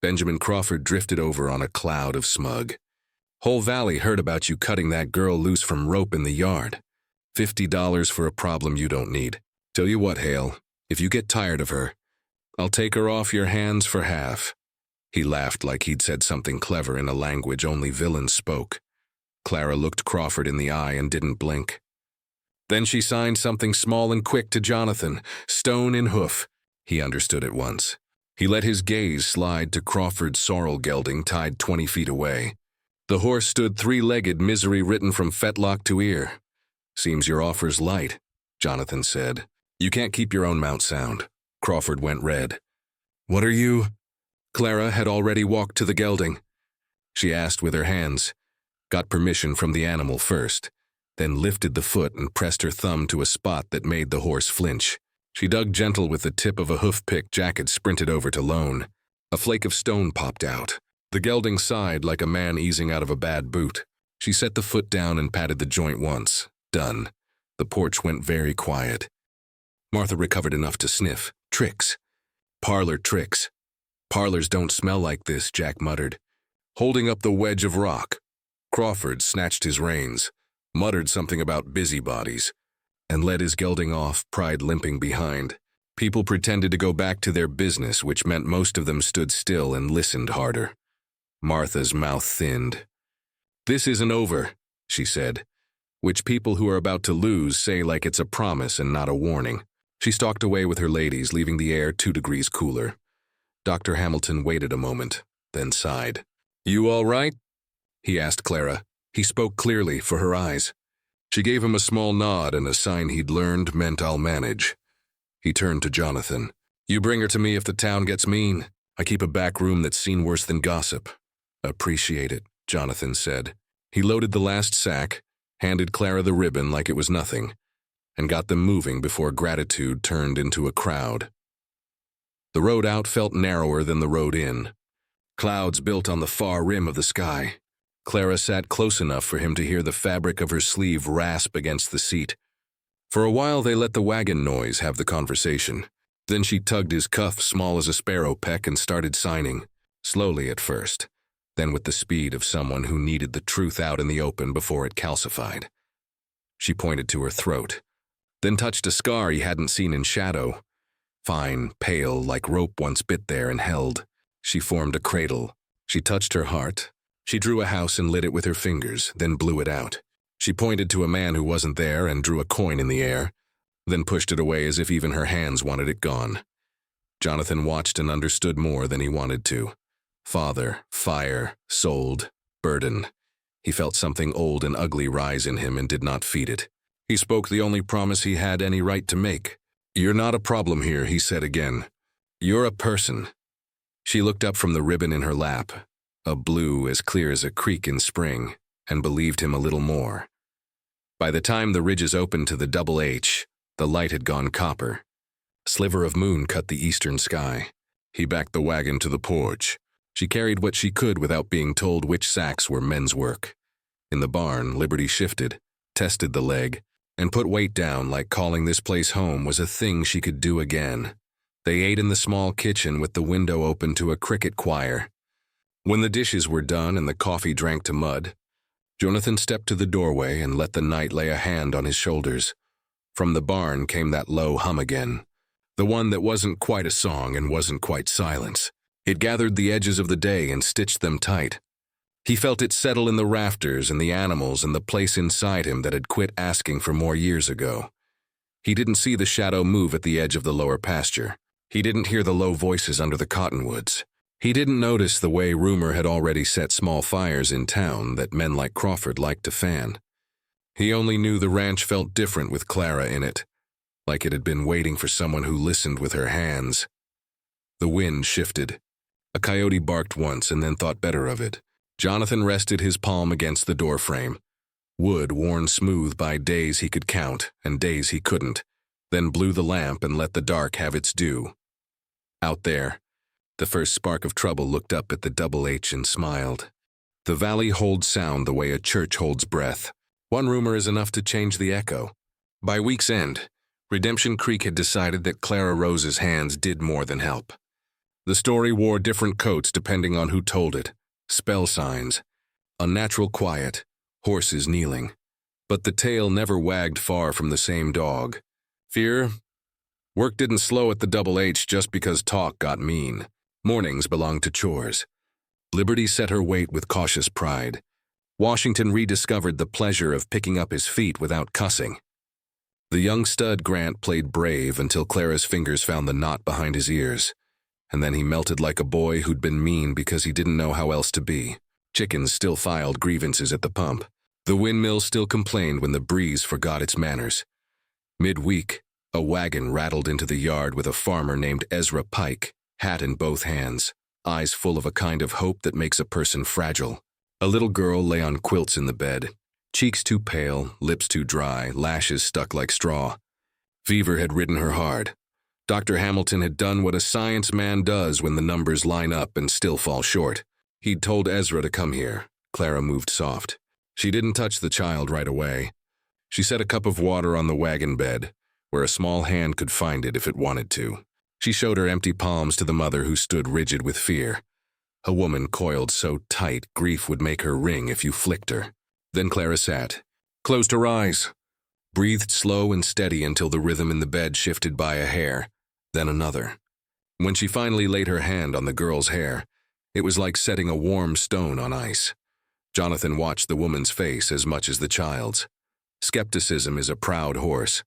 Benjamin Crawford drifted over on a cloud of smug. Whole Valley heard about you cutting that girl loose from rope in the yard. $50 for a problem you don't need. Tell you what, Hale, if you get tired of her, I'll take her off your hands for half. He laughed like he'd said something clever in a language only villains spoke. Clara looked Crawford in the eye and didn't blink. Then she signed something small and quick to Jonathan, stone in hoof. He understood at once. He let his gaze slide to Crawford's sorrel gelding tied 20 feet away. The horse stood three-legged, misery written from fetlock to ear. Seems your offer's light, Jonathan said. You can't keep your own mount sound. Crawford went red. What are you? Clara had already walked to the gelding. She asked with her hands, got permission from the animal first, then lifted the foot and pressed her thumb to a spot that made the horse flinch. She dug gentle with the tip of a hoof-pick Jack had sprinted over to loan. A flake of stone popped out. The gelding sighed like a man easing out of a bad boot. She set the foot down and patted the joint once. Done. The porch went very quiet. Martha recovered enough to sniff. Tricks. Parlor tricks. Parlors don't smell like this, Jack muttered, holding up the wedge of rock. Crawford snatched his reins, muttered something about busybodies, and led his gelding off, pride limping behind. People pretended to go back to their business, which meant most of them stood still and listened harder. Martha's mouth thinned. This isn't over, she said, which people who are about to lose say like it's a promise and not a warning. She stalked away with her ladies, leaving the air 2 degrees cooler. Dr. Hamilton waited a moment, then sighed. You all right? He asked Clara. He spoke clearly for her eyes. She gave him a small nod and a sign he'd learned meant I'll manage. He turned to Jonathan. You bring her to me if the town gets mean. I keep a back room that's seen worse than gossip. Appreciate it, Jonathan said. He loaded the last sack, handed Clara the ribbon like it was nothing, and got them moving before gratitude turned into a crowd. The road out felt narrower than the road in. Clouds built on the far rim of the sky. Clara sat close enough for him to hear the fabric of her sleeve rasp against the seat. For a while they let the wagon noise have the conversation. Then she tugged his cuff small as a sparrow peck and started signing, slowly at first, then with the speed of someone who needed the truth out in the open before it calcified. She pointed to her throat, then touched a scar he hadn't seen in shadow. Fine, pale, like rope once bit there and held. She formed a cradle. She touched her heart. She drew a house and lit it with her fingers, then blew it out. She pointed to a man who wasn't there and drew a coin in the air, then pushed it away as if even her hands wanted it gone. Jonathan watched and understood more than he wanted to. Father, fire, sold, burden. He felt something old and ugly rise in him and did not feed it. He spoke the only promise he had any right to make. You're not a problem here, he said again. You're a person. She looked up from the ribbon in her lap, a blue as clear as a creek in spring, and believed him a little more. By the time the ridges opened to the double H, the light had gone copper. A sliver of moon cut the eastern sky. He backed the wagon to the porch. She carried what she could without being told which sacks were men's work. In the barn, Liberty shifted, tested the leg, and put weight down like calling this place home was a thing she could do again. They ate in the small kitchen with the window open to a cricket choir. When the dishes were done and the coffee drank to mud, Jonathan stepped to the doorway and let the night lay a hand on his shoulders. From the barn came that low hum again, the one that wasn't quite a song and wasn't quite silence. It gathered the edges of the day and stitched them tight. He felt it settle in the rafters and the animals and the place inside him that had quit asking for more years ago. He didn't see the shadow move at the edge of the lower pasture. He didn't hear the low voices under the cottonwoods. He didn't notice the way rumor had already set small fires in town that men like Crawford liked to fan. He only knew the ranch felt different with Clara in it, like it had been waiting for someone who listened with her hands. The wind shifted. A coyote barked once and then thought better of it. Jonathan rested his palm against the doorframe. Wood worn smooth by days he could count and days he couldn't, then blew the lamp and let the dark have its due. Out there, the first spark of trouble looked up at the double H and smiled. The valley holds sound the way a church holds breath. One rumor is enough to change the echo. By week's end, Redemption Creek had decided that Clara Rose's hands did more than help. The story wore different coats depending on who told it. Spell signs, unnatural quiet, horses kneeling. But the tail never wagged far from the same dog. Fear? Work didn't slow at the double H just because talk got mean. Mornings belonged to chores. Liberty set her weight with cautious pride. Washington rediscovered the pleasure of picking up his feet without cussing. The young stud Grant played brave until Clara's fingers found the knot behind his ears. And then he melted like a boy who'd been mean because he didn't know how else to be. Chickens still filed grievances at the pump. The windmill still complained when the breeze forgot its manners. Midweek, a wagon rattled into the yard with a farmer named Ezra Pike, hat in both hands, eyes full of a kind of hope that makes a person fragile. A little girl lay on quilts in the bed, cheeks too pale, lips too dry, lashes stuck like straw. Fever had ridden her hard. Dr. Hamilton had done what a science man does when the numbers line up and still fall short. He'd told Ezra to come here. Clara moved soft. She didn't touch the child right away. She set a cup of water on the wagon bed, where a small hand could find it if it wanted to. She showed her empty palms to the mother who stood rigid with fear. A woman coiled so tight grief would make her ring if you flicked her. Then Clara sat, closed her eyes, breathed slow and steady until the rhythm in the bed shifted by a hair, then another. When she finally laid her hand on the girl's hair, it was like setting a warm stone on ice. Jonathan watched the woman's face as much as the child's. Skepticism is a proud horse.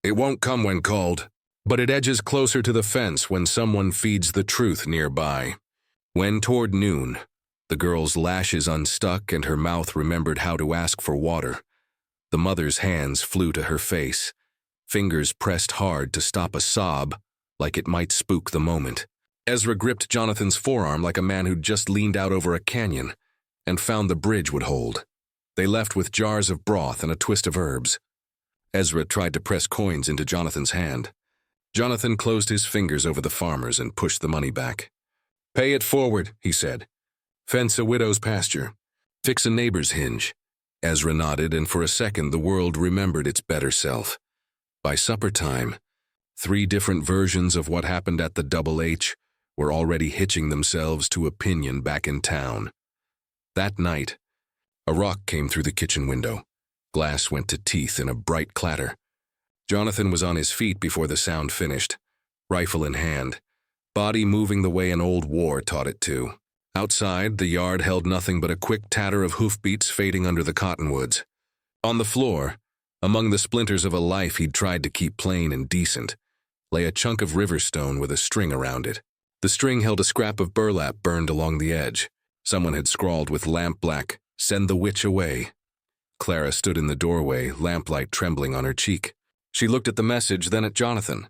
It won't come when called, but it edges closer to the fence when someone feeds the truth nearby. When toward noon, the girl's lashes unstuck and her mouth remembered how to ask for water, the mother's hands flew to her face, fingers pressed hard to stop a sob, like it might spook the moment. Ezra gripped Jonathan's forearm like a man who'd just leaned out over a canyon and found the bridge would hold. They left with jars of broth and a twist of herbs. Ezra tried to press coins into Jonathan's hand. Jonathan closed his fingers over the farmers and pushed the money back. "Pay it forward," he said. "Fence a widow's pasture. Fix a neighbor's hinge." Ezra nodded, and for a second the world remembered its better self. By supper time, 3 different versions of what happened at the Double H were already hitching themselves to opinion back in town. That night, a rock came through the kitchen window. Glass went to teeth in a bright clatter. Jonathan was on his feet before the sound finished, rifle in hand, body moving the way an old war taught it to. Outside, the yard held nothing but a quick tatter of hoofbeats fading under the cottonwoods. On the floor, among the splinters of a life he'd tried to keep plain and decent, lay a chunk of river stone with a string around it. The string held a scrap of burlap burned along the edge. Someone had scrawled with lampblack, "Send the witch away." Clara stood in the doorway, lamplight trembling on her cheek. She looked at the message, then at Jonathan.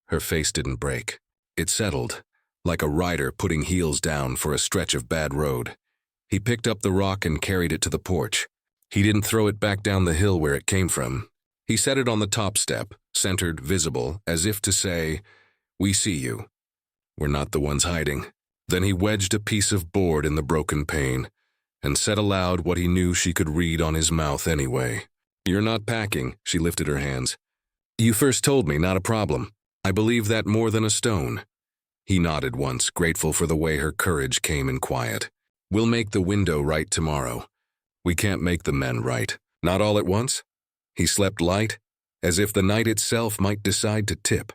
Her face didn't break. It settled, like a rider putting heels down for a stretch of bad road. He picked up the rock and carried it to the porch. He didn't throw it back down the hill where it came from. He set it on the top step, centered, visible, as if to say, "We see you. We're not the ones hiding." Then he wedged a piece of board in the broken pane and said aloud what he knew she could read on his mouth anyway. "You're not packing," she lifted her hands. "You first told me, not a problem. I believe that more than a stone." He nodded once, grateful for the way her courage came in quiet. "We'll make the window right tomorrow. We can't make the men right. Not all at once?" He slept light, as if the night itself might decide to tip.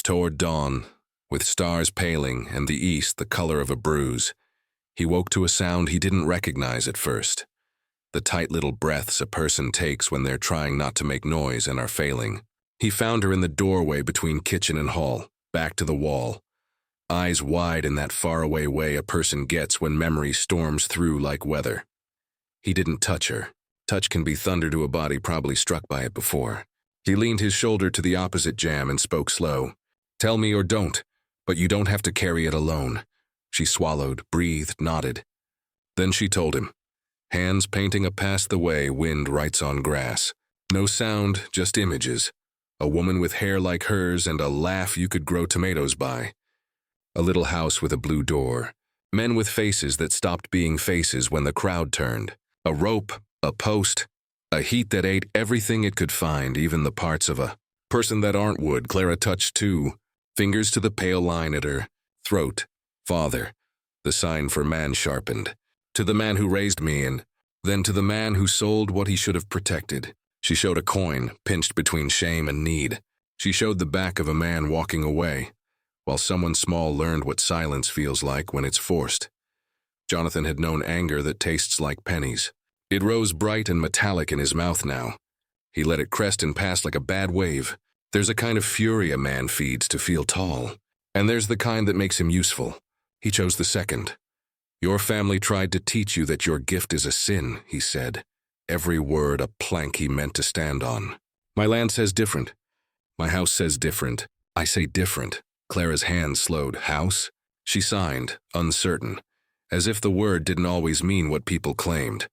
Toward dawn, with stars paling and the east the color of a bruise, he woke to a sound he didn't recognize at first. The tight little breaths a person takes when they're trying not to make noise and are failing. He found her in the doorway between kitchen and hall, back to the wall, eyes wide in that faraway way a person gets when memory storms through like weather. He didn't touch her. Touch can be thunder to a body probably struck by it before. He leaned his shoulder to the opposite jamb and spoke slow. "Tell me or don't, but you don't have to carry it alone." She swallowed, breathed, nodded. Then she told him. Hands painting a past the way wind writes on grass. No sound, just images. A woman with hair like hers and a laugh you could grow tomatoes by. A little house with a blue door. Men with faces that stopped being faces when the crowd turned. A rope, a post, a heat that ate everything it could find, even the parts of a person that aren't wood. Clara touched too, fingers to the pale line at her throat. "Father," the sign for man sharpened. "To the man who raised me, and then to the man who sold what he should have protected." She showed a coin, pinched between shame and need. She showed the back of a man walking away, while someone small learned what silence feels like when it's forced. Jonathan had known anger that tastes like pennies. It rose bright and metallic in his mouth now. He let it crest and pass like a bad wave. There's a kind of fury a man feeds to feel tall, and there's the kind that makes him useful. He chose the second. "Your family tried to teach you that your gift is a sin," he said, every word a plank he meant to stand on. "My land says different. My house says different. I say different." Clara's hand slowed. "House?" She signed, uncertain, as if the word didn't always mean what people claimed.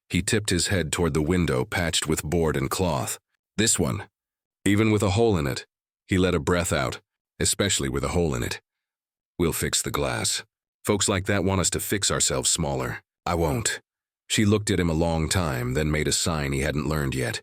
He tipped his head toward the window patched with board and cloth. "This one. Even with a hole in it." He let a breath out, especially with a hole in it. "We'll fix the glass. Folks like that want us to fix ourselves smaller. I won't." She looked at him a long time, then made a sign he hadn't learned yet.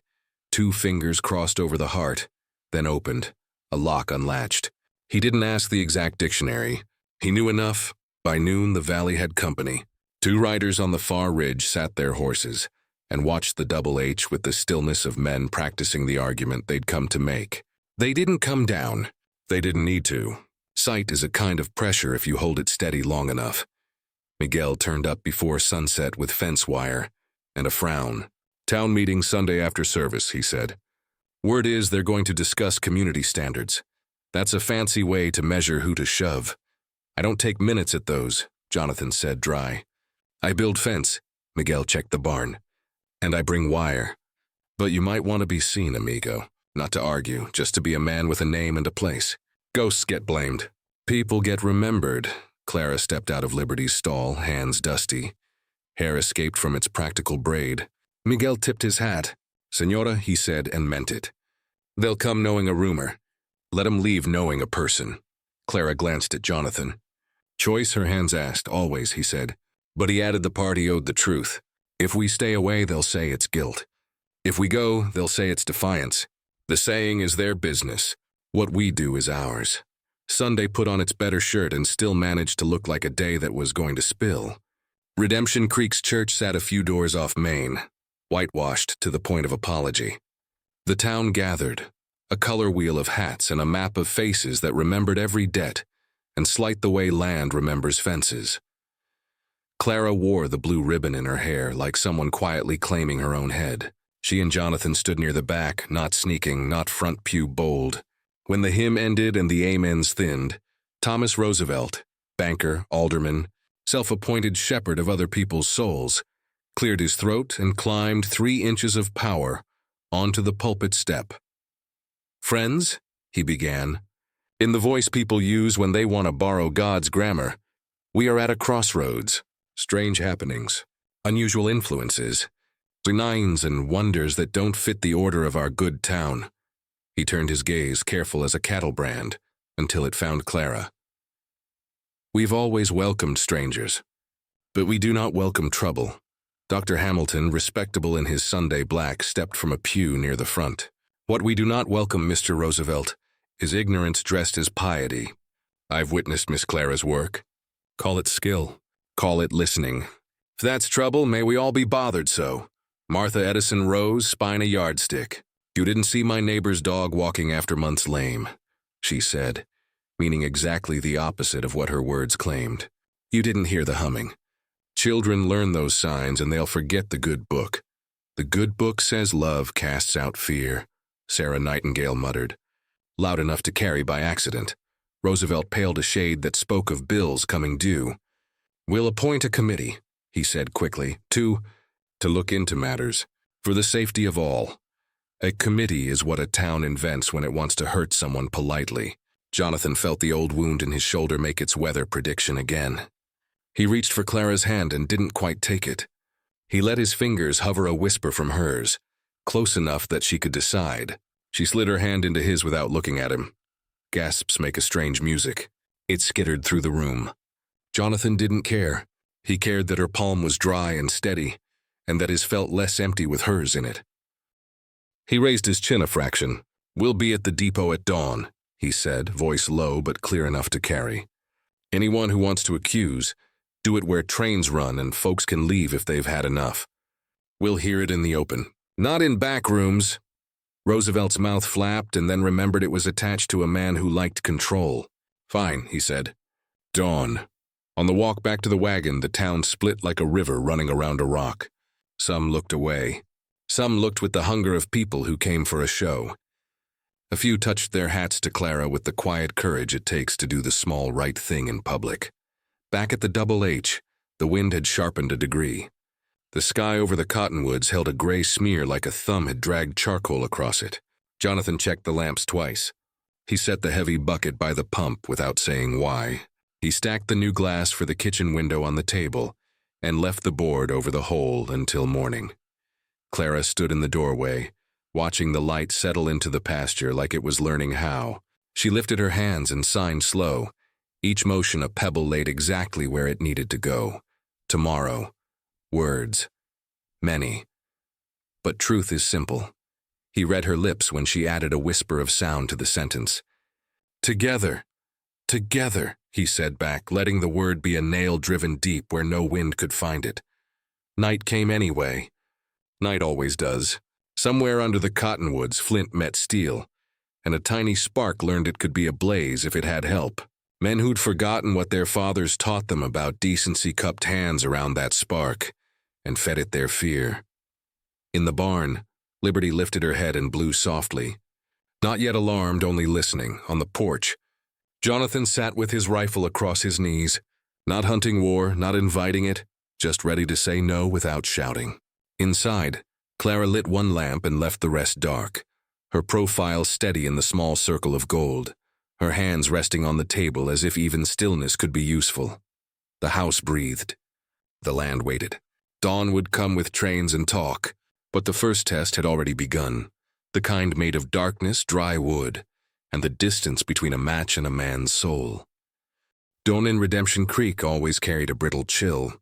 2 fingers crossed over the heart, then opened. A lock unlatched. He didn't ask the exact dictionary. He knew enough. By noon, the valley had company. 2 riders on the far ridge sat their horses and watched the double H with the stillness of men practicing the argument they'd come to make. They didn't come down. They didn't need to. Sight is a kind of pressure if you hold it steady long enough. Miguel turned up before sunset with fence wire and a frown. "Town meeting Sunday after service," he said. "Word is they're going to discuss community standards. That's a fancy way to measure who to shove." "I don't take minutes at those," Jonathan said dry. "I build fence," Miguel checked the barn. "And I bring wire. But you might want to be seen, amigo. Not to argue, just to be a man with a name and a place. Ghosts get blamed. People get remembered." Clara stepped out of Liberty's stall, hands dusty. Hair escaped from its practical braid. Miguel tipped his hat. "Senora," he said, and meant it. "They'll come knowing a rumor. Let 'em leave knowing a person." Clara glanced at Jonathan. "Choice?" her hands asked. "Always," he said. But he added the party owed the truth. "If we stay away, they'll say it's guilt. If we go, they'll say it's defiance. The saying is their business. What we do is ours." Sunday put on its better shirt and still managed to look like a day that was going to spill. Redemption Creek's church sat a few doors off Main, whitewashed to the point of apology. The town gathered, a color wheel of hats and a map of faces that remembered every debt and slight the way land remembers fences. Clara wore the blue ribbon in her hair like someone quietly claiming her own head. She and Jonathan stood near the back, not sneaking, not front pew bold. When the hymn ended and the amens thinned, Thomas Roosevelt, banker, alderman, self-appointed shepherd of other people's souls, cleared his throat and climbed 3 inches of power onto the pulpit step. "Friends," he began, in the voice people use when they want to borrow God's grammar, "we are at a crossroads. Strange happenings, unusual influences. Signs and wonders that don't fit the order of our good town. He turned his gaze, careful as a cattle brand, until it found Clara. We've always welcomed strangers, but we do not welcome trouble. Dr. Hamilton, respectable in his Sunday black, stepped from a pew near the front. What we do not welcome, Mr. Roosevelt, is ignorance dressed as piety. I've witnessed Miss Clara's work. Call it skill. Call it listening. If that's trouble, may we all be bothered so. Martha Edison rose, spine a yardstick. You didn't see my neighbor's dog walking after months lame, she said, meaning exactly the opposite of what her words claimed. You didn't hear the humming. Children learn those signs and they'll forget the good book. The good book says love casts out fear, Sarah Nightingale muttered, loud enough to carry by accident. Roosevelt paled a shade that spoke of bills coming due. We'll appoint a committee, he said quickly, to look into matters, for the safety of all. A committee is what a town invents when it wants to hurt someone politely. Jonathan felt the old wound in his shoulder make its weather prediction again. He reached for Clara's hand and didn't quite take it. He let his fingers hover a whisper from hers, close enough that she could decide. She slid her hand into his without looking at him. Gasps make a strange music. It skittered through the room. Jonathan didn't care. He cared that her palm was dry and steady, and that his felt less empty with hers in it. He raised his chin a fraction. We'll be at the depot at dawn, he said, voice low but clear enough to carry. Anyone who wants to accuse, do it where trains run and folks can leave if they've had enough. We'll hear it in the open. Not in back rooms. Roosevelt's mouth flapped and then remembered it was attached to a man who liked control. Fine, he said. Dawn. On the walk back to the wagon, the town split like a river running around a rock. Some looked away. Some looked with the hunger of people who came for a show. A few touched their hats to Clara with the quiet courage it takes to do the small right thing in public. Back at the Double H, the wind had sharpened a degree. The sky over the cottonwoods held a gray smear like a thumb had dragged charcoal across it. Jonathan checked the lamps twice. He set the heavy bucket by the pump without saying why. He stacked the new glass for the kitchen window on the table and left the board over the hole until morning. Clara stood in the doorway, watching the light settle into the pasture like it was learning how. She lifted her hands and signed slow, each motion a pebble laid exactly where it needed to go. Tomorrow. Words. Many. But truth is simple. He read her lips when she added a whisper of sound to the sentence. Together. Together, he said back, letting the word be a nail driven deep where no wind could find it. Night came anyway. Night always does. Somewhere under the cottonwoods, flint met steel, and a tiny spark learned it could be a blaze if it had help. Men who'd forgotten what their fathers taught them about decency cupped hands around that spark and fed it their fear. In the barn, Liberty lifted her head and blew softly. Not yet alarmed, only listening, on the porch. Jonathan sat with his rifle across his knees, not hunting war, not inviting it, just ready to say no without shouting. Inside, Clara lit one lamp and left the rest dark, her profile steady in the small circle of gold, her hands resting on the table as if even stillness could be useful. The house breathed. The land waited. Dawn would come with trains and talk, but the first test had already begun, the kind made of darkness, dry wood, and the distance between a match and a man's soul. Dawn in Redemption Creek always carried a brittle chill.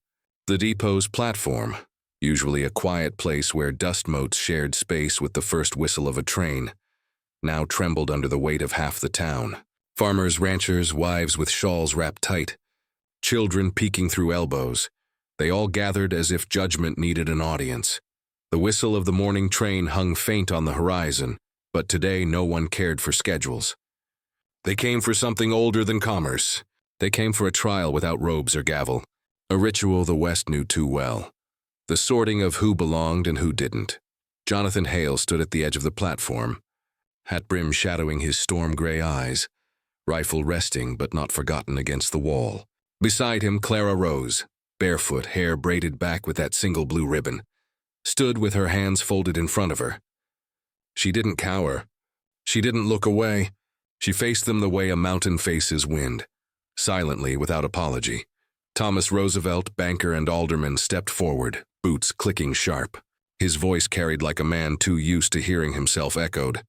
The depot's platform, usually a quiet place where dust motes shared space with the first whistle of a train, now trembled under the weight of half the town. Farmers, ranchers, wives with shawls wrapped tight, children peeking through elbows. They all gathered as if judgment needed an audience. The whistle of the morning train hung faint on the horizon, but today no one cared for schedules. They came for something older than commerce. They came for a trial without robes or gavel, a ritual the West knew too well. The sorting of who belonged and who didn't. Jonathan Hale stood at the edge of the platform, hat brim shadowing his storm-gray eyes, rifle resting but not forgotten against the wall. Beside him, Clara rose, barefoot, hair braided back with that single blue ribbon, stood with her hands folded in front of her. She didn't cower. She didn't look away. She faced them the way a mountain faces wind, silently, without apology. Thomas Roosevelt, banker and alderman, stepped forward, boots clicking sharp. His voice carried like a man too used to hearing himself echoed.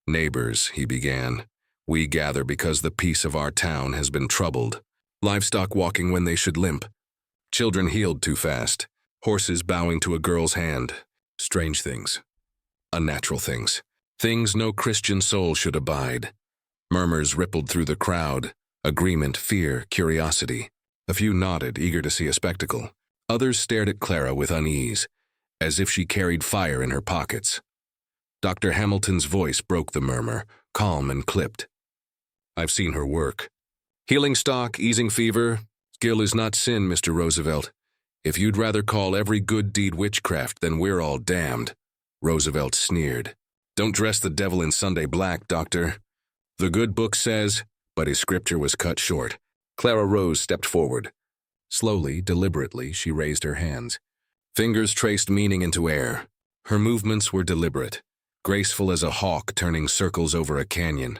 "Neighbors," he began, "we gather because the peace of our town has been troubled. Livestock walking when they should limp. Children healed too fast. Horses bowing to a girl's hand. Strange things. Unnatural things. Things no Christian soul should abide." Murmurs rippled through the crowd. Agreement, fear, curiosity. A few nodded, eager to see a spectacle. Others stared at Clara with unease, as if she carried fire in her pockets. Dr. Hamilton's voice broke the murmur, calm and clipped. "I've seen her work. Healing stock, easing fever. Skill is not sin, Mr. Roosevelt. If you'd rather call every good deed witchcraft, then we're all damned." Roosevelt sneered. "Don't dress the devil in Sunday black, doctor. The good book says," but his scripture was cut short. Clara Rose stepped forward. Slowly, deliberately, she raised her hands. Fingers traced meaning into air. Her movements were deliberate, graceful as a hawk turning circles over a canyon.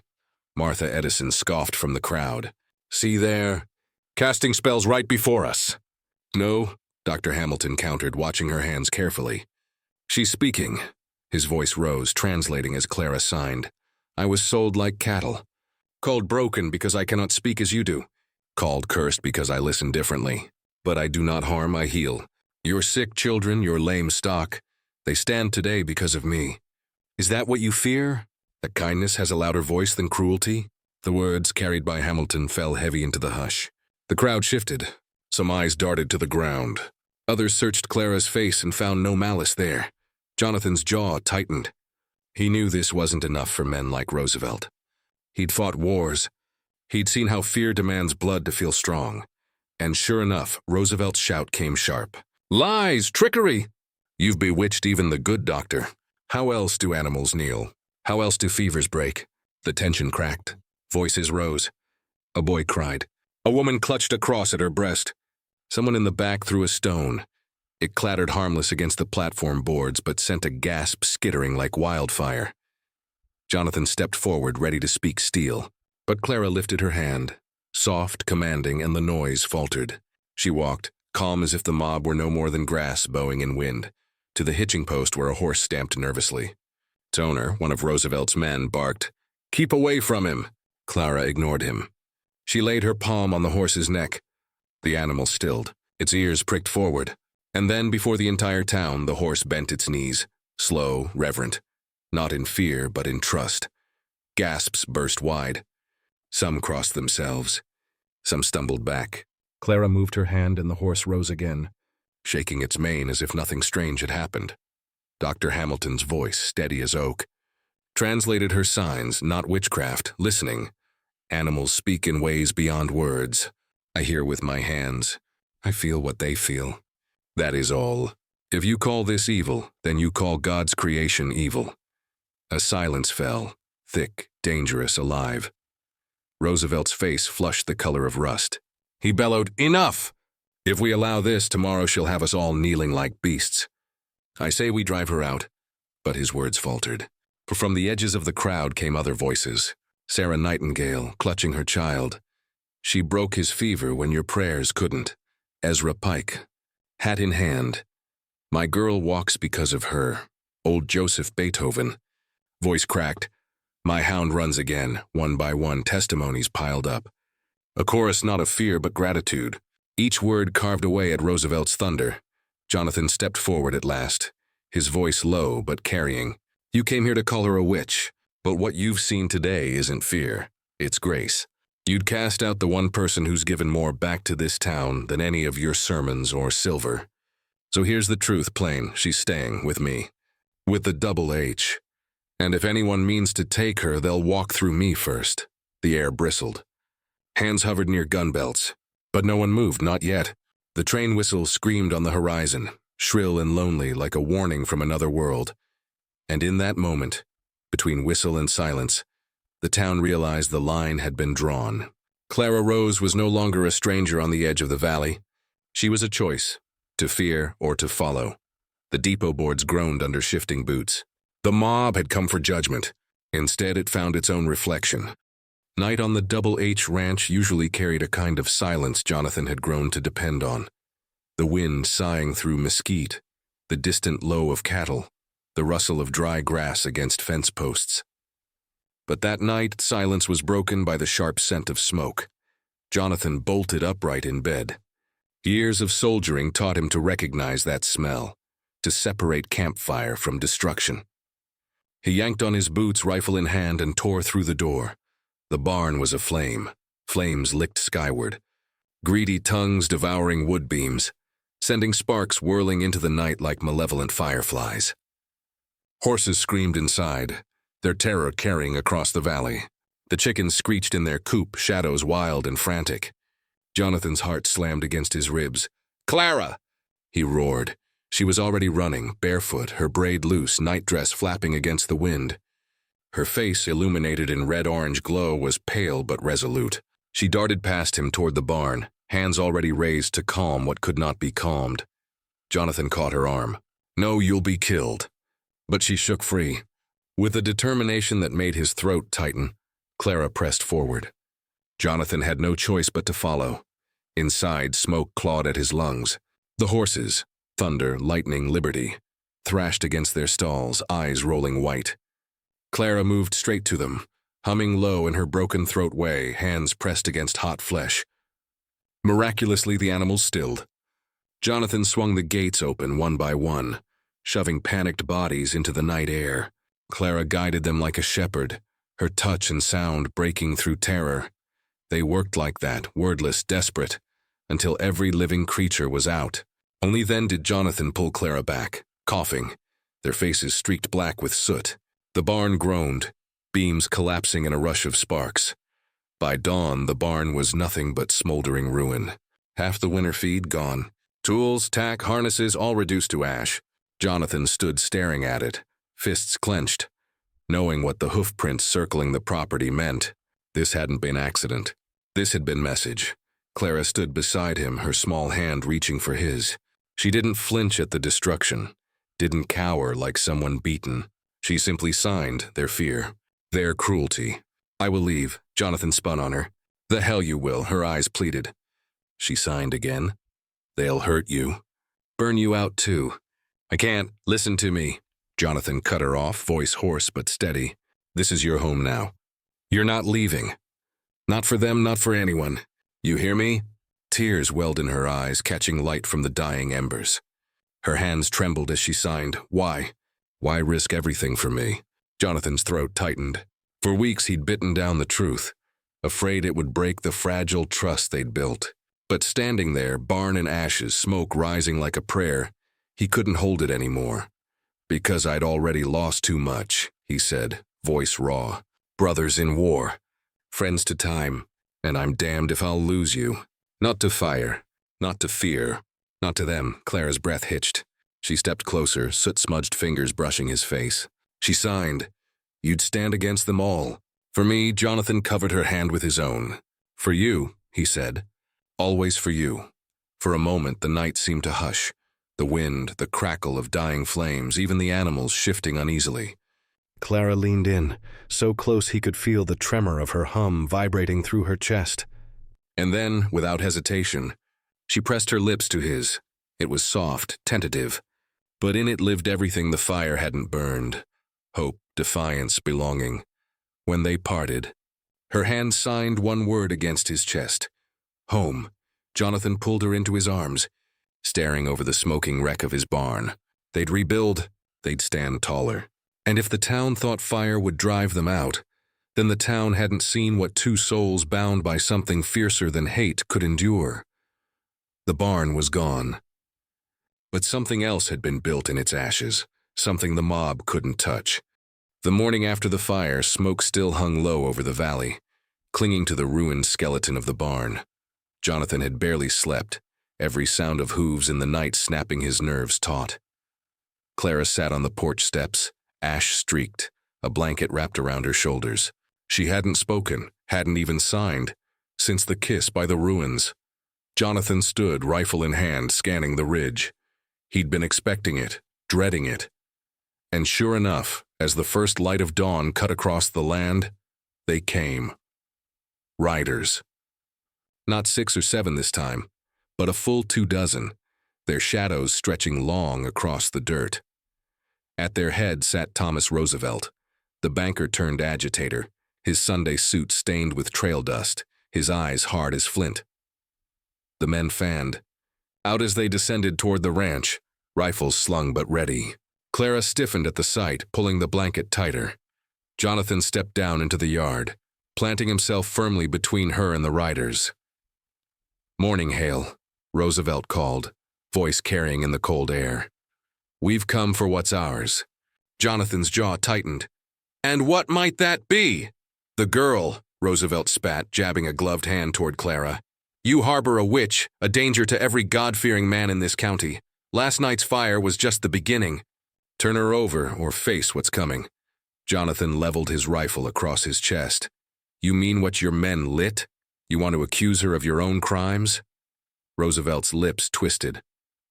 Martha Edison scoffed from the crowd. "See there? Casting spells right before us." "No," Dr. Hamilton countered, watching her hands carefully. "She's speaking." His voice rose, translating as Clara signed. "I was sold like cattle. Called broken because I cannot speak as you do. Called cursed because I listen differently. But I do not harm, I heal. Your sick children, your lame stock, they stand today because of me. Is that what you fear? That kindness has a louder voice than cruelty?" The words, carried by Hamilton, fell heavy into the hush. The crowd shifted. Some eyes darted to the ground. Others searched Clara's face and found no malice there. Jonathan's jaw tightened. He knew this wasn't enough for men like Roosevelt. He'd fought wars. He'd seen how fear demands blood to feel strong. And sure enough, Roosevelt's shout came sharp. "Lies! Trickery! You've bewitched even the good doctor. How else do animals kneel? How else do fevers break?" The tension cracked. Voices rose. A boy cried. A woman clutched a cross at her breast. Someone in the back threw a stone. It clattered harmless against the platform boards, but sent a gasp skittering like wildfire. Jonathan stepped forward, ready to speak steel. But Clara lifted her hand, soft, commanding, and the noise faltered. She walked, calm as if the mob were no more than grass bowing in wind, to the hitching post where a horse stamped nervously. Its owner, one of Roosevelt's men, barked, "Keep away from him!" Clara ignored him. She laid her palm on the horse's neck. The animal stilled, its ears pricked forward, and then, before the entire town, the horse bent its knees, slow, reverent, not in fear but in trust. Gasps burst wide. Some crossed themselves. Some stumbled back. Clara moved her hand and the horse rose again, shaking its mane as if nothing strange had happened. Dr. Hamilton's voice, steady as oak, translated her signs, not witchcraft, listening. "Animals speak in ways beyond words. I hear with my hands. I feel what they feel. That is all. If you call this evil, then you call God's creation evil." A silence fell, thick, dangerous, alive. Roosevelt's face flushed the color of rust. He bellowed, "Enough! If we allow this, tomorrow she'll have us all kneeling like beasts. I say we drive her out." But his words faltered. For from the edges of the crowd came other voices. Sarah Nightingale, clutching her child. "She broke his fever when your prayers couldn't." Ezra Pike, hat in hand. "My girl walks because of her." Old Joseph Beethoven. Voice cracked. "My hound runs again." One by one, testimonies piled up. A chorus not of fear but gratitude. Each word carved away at Roosevelt's thunder. Jonathan stepped forward at last, his voice low but carrying. "You came here to call her a witch, but what you've seen today isn't fear, it's grace. You'd cast out the one person who's given more back to this town than any of your sermons or silver. So here's the truth plain, she's staying with me. With the double H. And if anyone means to take her, they'll walk through me first." The air bristled. Hands hovered near gun belts, but no one moved, not yet. The train whistle screamed on the horizon, shrill and lonely like a warning from another world. And in that moment, between whistle and silence, the town realized the line had been drawn. Clara Rose was no longer a stranger on the edge of the valley. She was a choice, to fear or to follow. The depot boards groaned under shifting boots. The mob had come for judgment. Instead, it found its own reflection. Night on the Double H ranch usually carried a kind of silence Jonathan had grown to depend on. The wind sighing through mesquite, the distant low of cattle, the rustle of dry grass against fence posts. But that night, silence was broken by the sharp scent of smoke. Jonathan bolted upright in bed. Years of soldiering taught him to recognize that smell, to separate campfire from destruction. He yanked on his boots, rifle in hand, and tore through the door. The barn was aflame. Flames licked skyward, greedy tongues devouring wood beams, sending sparks whirling into the night like malevolent fireflies. Horses screamed inside, their terror carrying across the valley. The chickens screeched in their coop, shadows wild and frantic. Jonathan's heart slammed against his ribs. "Clara!" he roared. She was already running, barefoot, her braid loose, nightdress flapping against the wind. Her face, illuminated in red-orange glow, was pale but resolute. She darted past him toward the barn, hands already raised to calm what could not be calmed. Jonathan caught her arm. "No, you'll be killed." But she shook free. With a determination that made his throat tighten, Clara pressed forward. Jonathan had no choice but to follow. Inside, smoke clawed at his lungs. The horses, thunder, lightning, liberty, thrashed against their stalls, eyes rolling white. Clara moved straight to them, humming low in her broken throat way, hands pressed against hot flesh. Miraculously, the animals stilled. Jonathan swung the gates open one by one, shoving panicked bodies into the night air. Clara guided them like a shepherd, her touch and sound breaking through terror. They worked like that, wordless, desperate, until every living creature was out. Only then did Jonathan pull Clara back, coughing, their faces streaked black with soot. The barn groaned, beams collapsing in a rush of sparks. By dawn, the barn was nothing but smoldering ruin. Half the winter feed gone. Tools, tack, harnesses, all reduced to ash. Jonathan stood staring at it, fists clenched, knowing what the hoof prints circling the property meant. This hadn't been accident. This had been message. Clara stood beside him, her small hand reaching for his. She didn't flinch at the destruction, didn't cower like someone beaten. She simply signed their fear, their cruelty. "I will leave," Jonathan spun on her. "The hell you will," her eyes pleaded. She signed again. "They'll hurt you. Burn you out too." "I can't. Listen to me." Jonathan cut her off, voice hoarse but steady. "This is your home now. You're not leaving. Not for them, not for anyone. You hear me?" Tears welled in her eyes, catching light from the dying embers. Her hands trembled as she signed. Why? Why risk everything for me? Jonathan's throat tightened. For weeks he'd bitten down the truth, afraid it would break the fragile trust they'd built. But standing there, barn in ashes, smoke rising like a prayer, he couldn't hold it anymore. "Because I'd already lost too much," he said, voice raw. "Brothers in war, friends to time, and I'm damned if I'll lose you. Not to fire, not to fear, not to them." Clara's breath hitched. She stepped closer, soot-smudged fingers brushing his face. She signed, "You'd stand against them all." For me, Jonathan covered her hand with his own. "For you," he said. "Always for you." For a moment, the night seemed to hush. The wind, the crackle of dying flames, even the animals shifting uneasily. Clara leaned in, so close he could feel the tremor of her hum vibrating through her chest. And then, without hesitation, she pressed her lips to his. It was soft, tentative, but in it lived everything the fire hadn't burned. Hope, defiance, belonging. When they parted, her hand signed one word against his chest. Home. Jonathan pulled her into his arms, staring over the smoking wreck of his barn. They'd rebuild, they'd stand taller. And if the town thought fire would drive them out, then the town hadn't seen what two souls bound by something fiercer than hate could endure. The barn was gone. But something else had been built in its ashes, something the mob couldn't touch. The morning after the fire, smoke still hung low over the valley, clinging to the ruined skeleton of the barn. Jonathan had barely slept, every sound of hooves in the night snapping his nerves taut. Clara sat on the porch steps, ash-streaked, a blanket wrapped around her shoulders. She hadn't spoken, hadn't even signed, since the kiss by the ruins. Jonathan stood, rifle in hand, scanning the ridge. He'd been expecting it, dreading it. And sure enough, as the first light of dawn cut across the land, they came. Riders. Not 6 or 7 this time, but a full 24. their shadows stretching long across the dirt. At their head sat Thomas Roosevelt, the banker turned agitator, his Sunday suit stained with trail dust, his eyes hard as flint. The men fanned. Out as they descended toward the ranch, rifles slung but ready. Clara stiffened at the sight, pulling the blanket tighter. Jonathan stepped down into the yard, planting himself firmly between her and the riders. "Morning, Hale," Roosevelt called, voice carrying in the cold air. "We've come for what's ours." Jonathan's jaw tightened. "And what might that be?" "The girl," Roosevelt spat, jabbing a gloved hand toward Clara. "You harbor a witch, a danger to every God-fearing man in this county. Last night's fire was just the beginning. Turn her over or face what's coming." Jonathan leveled his rifle across his chest. "You mean what your men lit? You want to accuse her of your own crimes?" Roosevelt's lips twisted.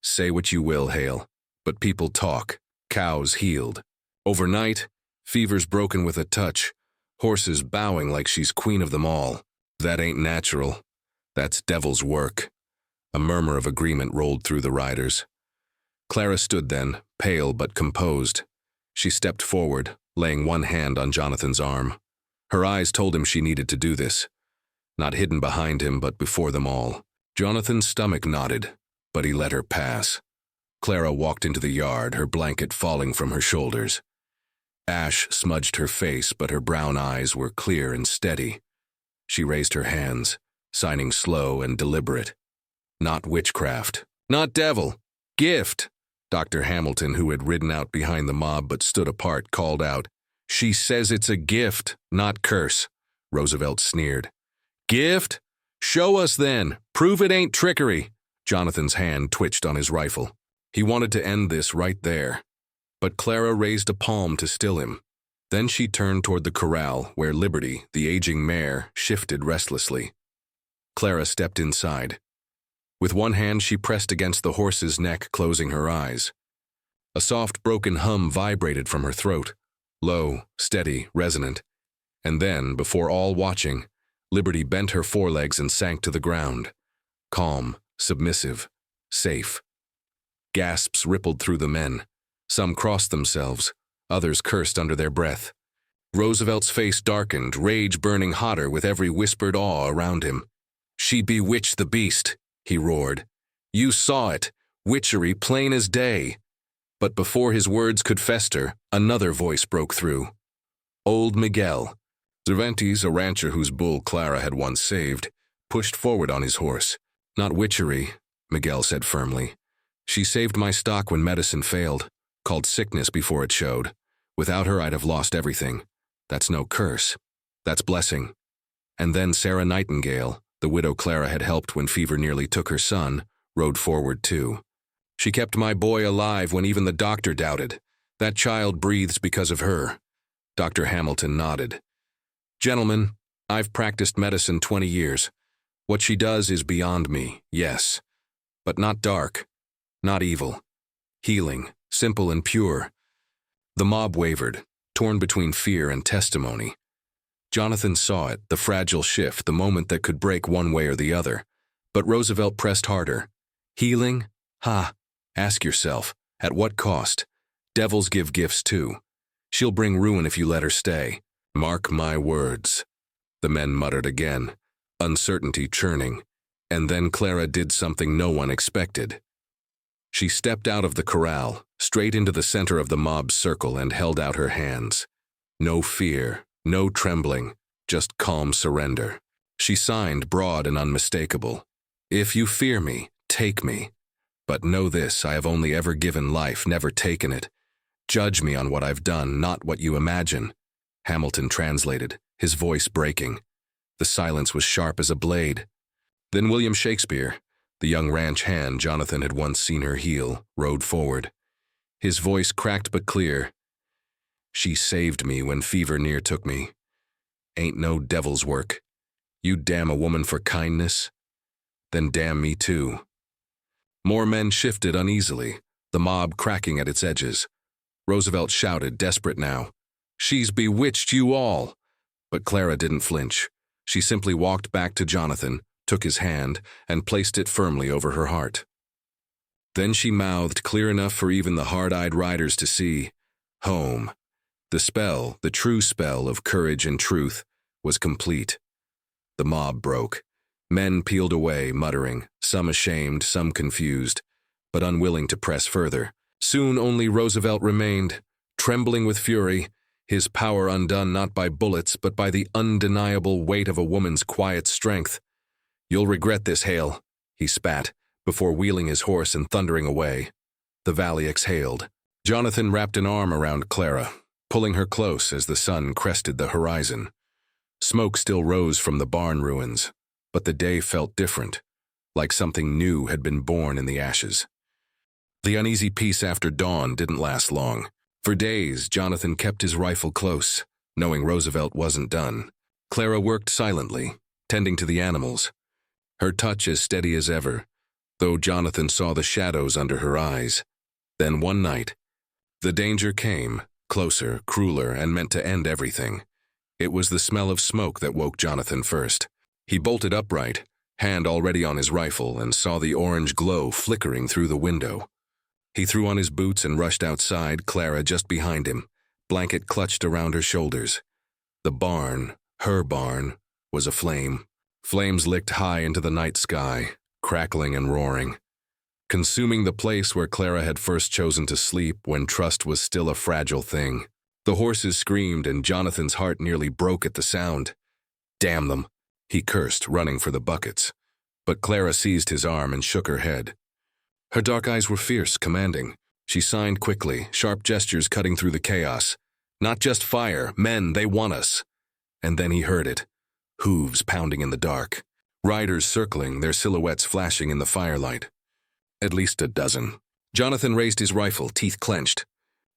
"Say what you will, Hale, but people talk. Cows healed. Overnight, fevers broken with a touch, horses bowing like she's queen of them all. That ain't natural. That's devil's work." A murmur of agreement rolled through the riders. Clara stood then, pale but composed. She stepped forward, laying one hand on Jonathan's arm. Her eyes told him she needed to do this. Not hidden behind him, but before them all. Jonathan's stomach knotted, but he let her pass. Clara walked into the yard, her blanket falling from her shoulders. Ash smudged her face, but her brown eyes were clear and steady. She raised her hands, signing slow and deliberate. "Not witchcraft. Not devil. Gift." Dr. Hamilton, who had ridden out behind the mob but stood apart, called out, "She says it's a gift, not curse." Roosevelt sneered. "Gift? Show us then. Prove it ain't trickery." Jonathan's hand twitched on his rifle. He wanted to end this right there. But Clara raised a palm to still him. Then she turned toward the corral, where Liberty, the aging mare, shifted restlessly. Clara stepped inside. With one hand she pressed against the horse's neck, closing her eyes. A soft, broken hum vibrated from her throat, low, steady, resonant. And then, before all watching, Liberty bent her forelegs and sank to the ground. Calm, submissive, safe. Gasps rippled through the men. Some crossed themselves, others cursed under their breath. Roosevelt's face darkened, rage burning hotter with every whispered awe around him. "She bewitched the beast," he roared. "You saw it, witchery plain as day." But before his words could fester, another voice broke through. Old Miguel, Cervantes, a rancher whose bull Clara had once saved, pushed forward on his horse. "Not witchery," Miguel said firmly. "She saved my stock when medicine failed, called sickness before it showed. Without her, I'd have lost everything. That's no curse. That's blessing." And then Sarah Nightingale, the widow Clara had helped when fever nearly took her son, rode forward too. "She kept my boy alive when even the doctor doubted. That child breathes because of her." Dr. Hamilton nodded. "Gentlemen, I've practiced medicine 20 years. What she does is beyond me, yes. But not dark, not evil. Healing, simple and pure." The mob wavered, torn between fear and testimony. Jonathan saw it, the fragile shift, the moment that could break one way or the other. But Roosevelt pressed harder. "Healing? Ha! Ask yourself, at what cost? Devils give gifts too. She'll bring ruin if you let her stay. Mark my words." The men muttered again, uncertainty churning. And then Clara did something no one expected. She stepped out of the corral, straight into the center of the mob's circle, and held out her hands. No fear, no trembling, just calm surrender. She signed, broad and unmistakable. "If you fear me, take me. But know this, I have only ever given life, never taken it. Judge me on what I've done, not what you imagine." Hamilton translated, his voice breaking. The silence was sharp as a blade. Then William Shakespeare, the young ranch hand Jonathan had once seen her heal, rode forward. His voice cracked but clear. "She saved me when fever near took me. Ain't no devil's work. You damn a woman for kindness? Then damn me too." More men shifted uneasily, the mob cracking at its edges. Roosevelt shouted, desperate now, "She's bewitched you all!" But Clara didn't flinch. She simply walked back to Jonathan, took his hand, and placed it firmly over her heart. Then she mouthed clear enough for even the hard-eyed riders to see, "Home." The spell, the true spell of courage and truth, was complete. The mob broke. Men peeled away, muttering, some ashamed, some confused, but unwilling to press further. Soon only Roosevelt remained, trembling with fury, his power undone not by bullets but by the undeniable weight of a woman's quiet strength. "You'll regret this, Hale," he spat, before wheeling his horse and thundering away. The valley exhaled. Jonathan wrapped an arm around Clara, pulling her close as the sun crested the horizon. Smoke still rose from the barn ruins, but the day felt different, like something new had been born in the ashes. The uneasy peace after dawn didn't last long. For days, Jonathan kept his rifle close, knowing Roosevelt wasn't done. Clara worked silently, tending to the animals, her touch as steady as ever, though Jonathan saw the shadows under her eyes. Then one night, the danger came, closer, crueler, and meant to end everything. It was the smell of smoke that woke Jonathan first. He bolted upright, hand already on his rifle, and saw the orange glow flickering through the window. He threw on his boots and rushed outside, Clara just behind him, blanket clutched around her shoulders. The barn, her barn, was aflame. Flames licked high into the night sky, crackling and roaring, consuming the place where Clara had first chosen to sleep when trust was still a fragile thing. The horses screamed and Jonathan's heart nearly broke at the sound. "Damn them," he cursed, running for the buckets. But Clara seized his arm and shook her head. Her dark eyes were fierce, commanding. She signed quickly, sharp gestures cutting through the chaos. "Not just fire, men, they want us." And then he heard it. Hooves pounding in the dark. Riders circling, their silhouettes flashing in the firelight. At least a dozen. Jonathan raised his rifle, teeth clenched,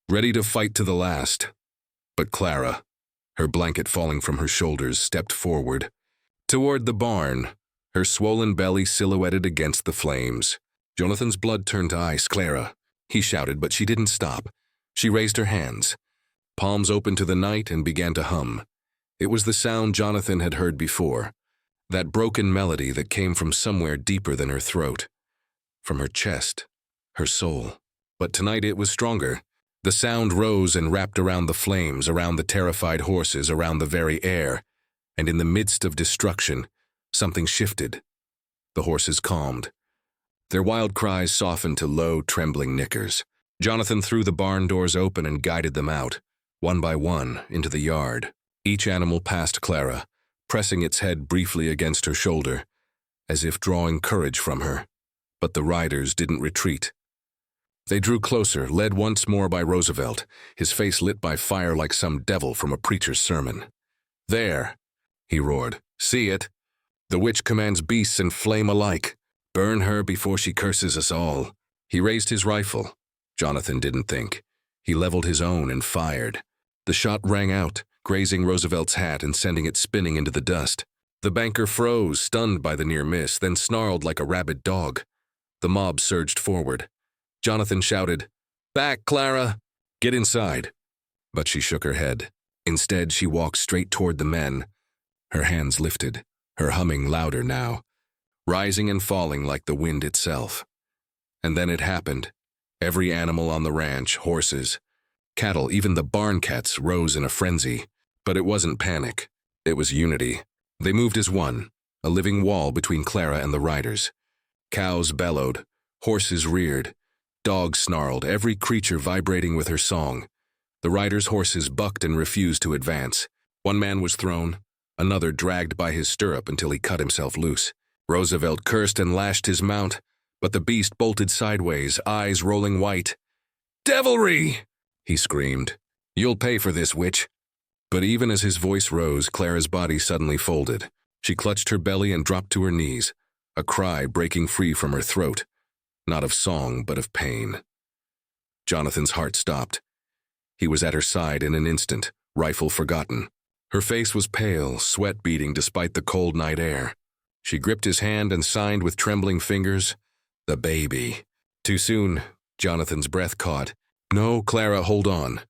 ready to fight to the last. But Clara, her blanket falling from her shoulders, stepped forward, toward the barn, her swollen belly silhouetted against the flames. Jonathan's blood turned to ice. "Clara," he shouted, but she didn't stop. She raised her hands, palms open to the night, and began to hum. It was the sound Jonathan had heard before, that broken melody that came from somewhere deeper than her throat, from her chest, her soul. But tonight it was stronger. The sound rose and wrapped around the flames, around the terrified horses, around the very air, and in the midst of destruction, something shifted. The horses calmed. Their wild cries softened to low, trembling nickers. Jonathan threw the barn doors open and guided them out, one by one, into the yard. Each animal passed Clara, pressing its head briefly against her shoulder, as if drawing courage from her. But the riders didn't retreat. They drew closer, led once more by Roosevelt, his face lit by fire like some devil from a preacher's sermon. "There," he roared. "See it? The witch commands beasts and flame alike. Burn her before she curses us all." He raised his rifle. Jonathan didn't think. He leveled his own and fired. The shot rang out, grazing Roosevelt's hat and sending it spinning into the dust. The banker froze, stunned by the near miss, then snarled like a rabid dog. The mob surged forward. Jonathan shouted, "Back, Clara! Get inside!" But she shook her head. Instead, she walked straight toward the men, her hands lifted, her humming louder now, rising and falling like the wind itself. And then it happened. Every animal on the ranch, horses, cattle, even the barn cats, rose in a frenzy. But it wasn't panic. It was unity. They moved as one, a living wall between Clara and the riders. Cows bellowed, horses reared, dogs snarled, every creature vibrating with her song. The riders' horses bucked and refused to advance. One man was thrown, another dragged by his stirrup until he cut himself loose. Roosevelt cursed and lashed his mount, but the beast bolted sideways, eyes rolling white. "Devilry!" he screamed. "You'll pay for this, witch." But even as his voice rose, Clara's body suddenly folded. She clutched her belly and dropped to her knees, a cry breaking free from her throat, not of song but of pain. Jonathan's heart stopped. He was at her side in an instant, rifle forgotten. Her face was pale, sweat beading despite the cold night air. She gripped his hand and signed with trembling fingers, "The baby." Too soon, Jonathan's breath caught. "No, Clara, hold on."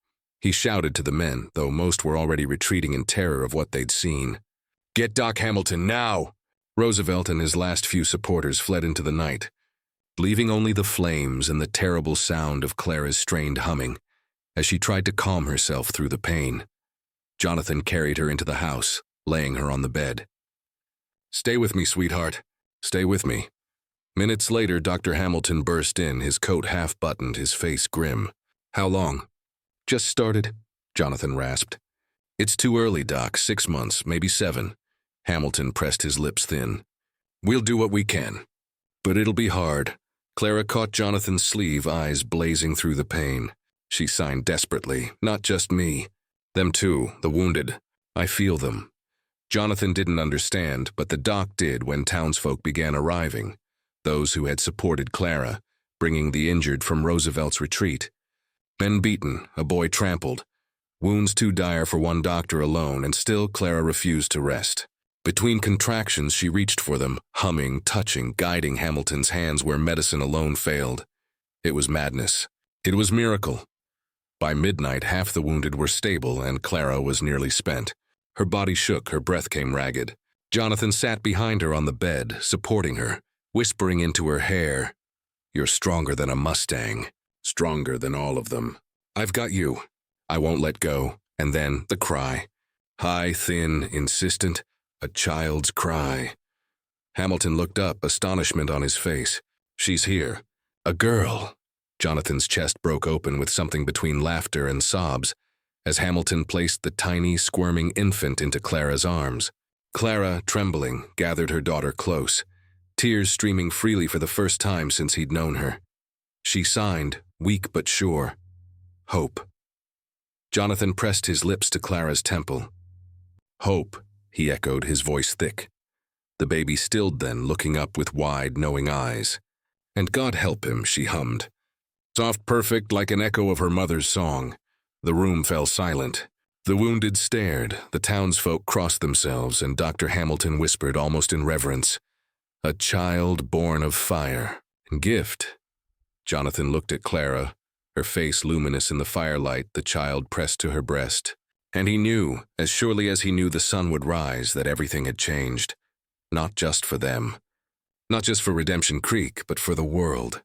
He shouted to the men, though most were already retreating in terror of what they'd seen. "Get Doc Hamilton now!" Roosevelt and his last few supporters fled into the night. leaving only the flames and the terrible sound of Clara's strained humming as she tried to calm herself through the pain. Jonathan carried her into the house, laying her on the bed. "Stay with me, sweetheart. Stay with me." Minutes later, Dr. Hamilton burst in, his coat half-buttoned, his face grim. "How long?" "Just started," Jonathan rasped. "It's too early, Doc. 6 months, maybe 7. Hamilton pressed his lips thin. "We'll do what we can. But it'll be hard." Clara caught Jonathan's sleeve, eyes blazing through the pain. She signed desperately. "Not just me. Them too, the wounded. I feel them." Jonathan didn't understand, but the doc did when townsfolk began arriving, those who had supported Clara, bringing the injured from Roosevelt's retreat. Men beaten, a boy trampled, wounds too dire for one doctor alone, and still Clara refused to rest. Between contractions, she reached for them, humming, touching, guiding Hamilton's hands where medicine alone failed. It was madness. It was miracle. By midnight, half the wounded were stable, and Clara was nearly spent. Her body shook, her breath came ragged. Jonathan sat behind her on the bed, supporting her, whispering into her hair, "You're stronger than a Mustang, stronger than all of them. I've got you. I won't let go." And then the cry. High, thin, insistent, a child's cry. Hamilton looked up, astonishment on his face. "She's here. A girl." Jonathan's chest broke open with something between laughter and sobs as Hamilton placed the tiny, squirming infant into Clara's arms. Clara, trembling, gathered her daughter close, tears streaming freely for the first time since he'd known her. She signed, weak but sure, "Hope." Jonathan pressed his lips to Clara's temple. "Hope," he echoed, his voice thick. The baby stilled then, looking up with wide, knowing eyes. "And God help him," she hummed. Soft, perfect, like an echo of her mother's song. The room fell silent. The wounded stared, the townsfolk crossed themselves, and Dr. Hamilton whispered almost in reverence, "A child born of fire. Gift." Jonathan looked at Clara, her face luminous in the firelight, the child pressed to her breast. And he knew, as surely as he knew the sun would rise, that everything had changed. Not just for them. Not just for Redemption Creek, but for the world.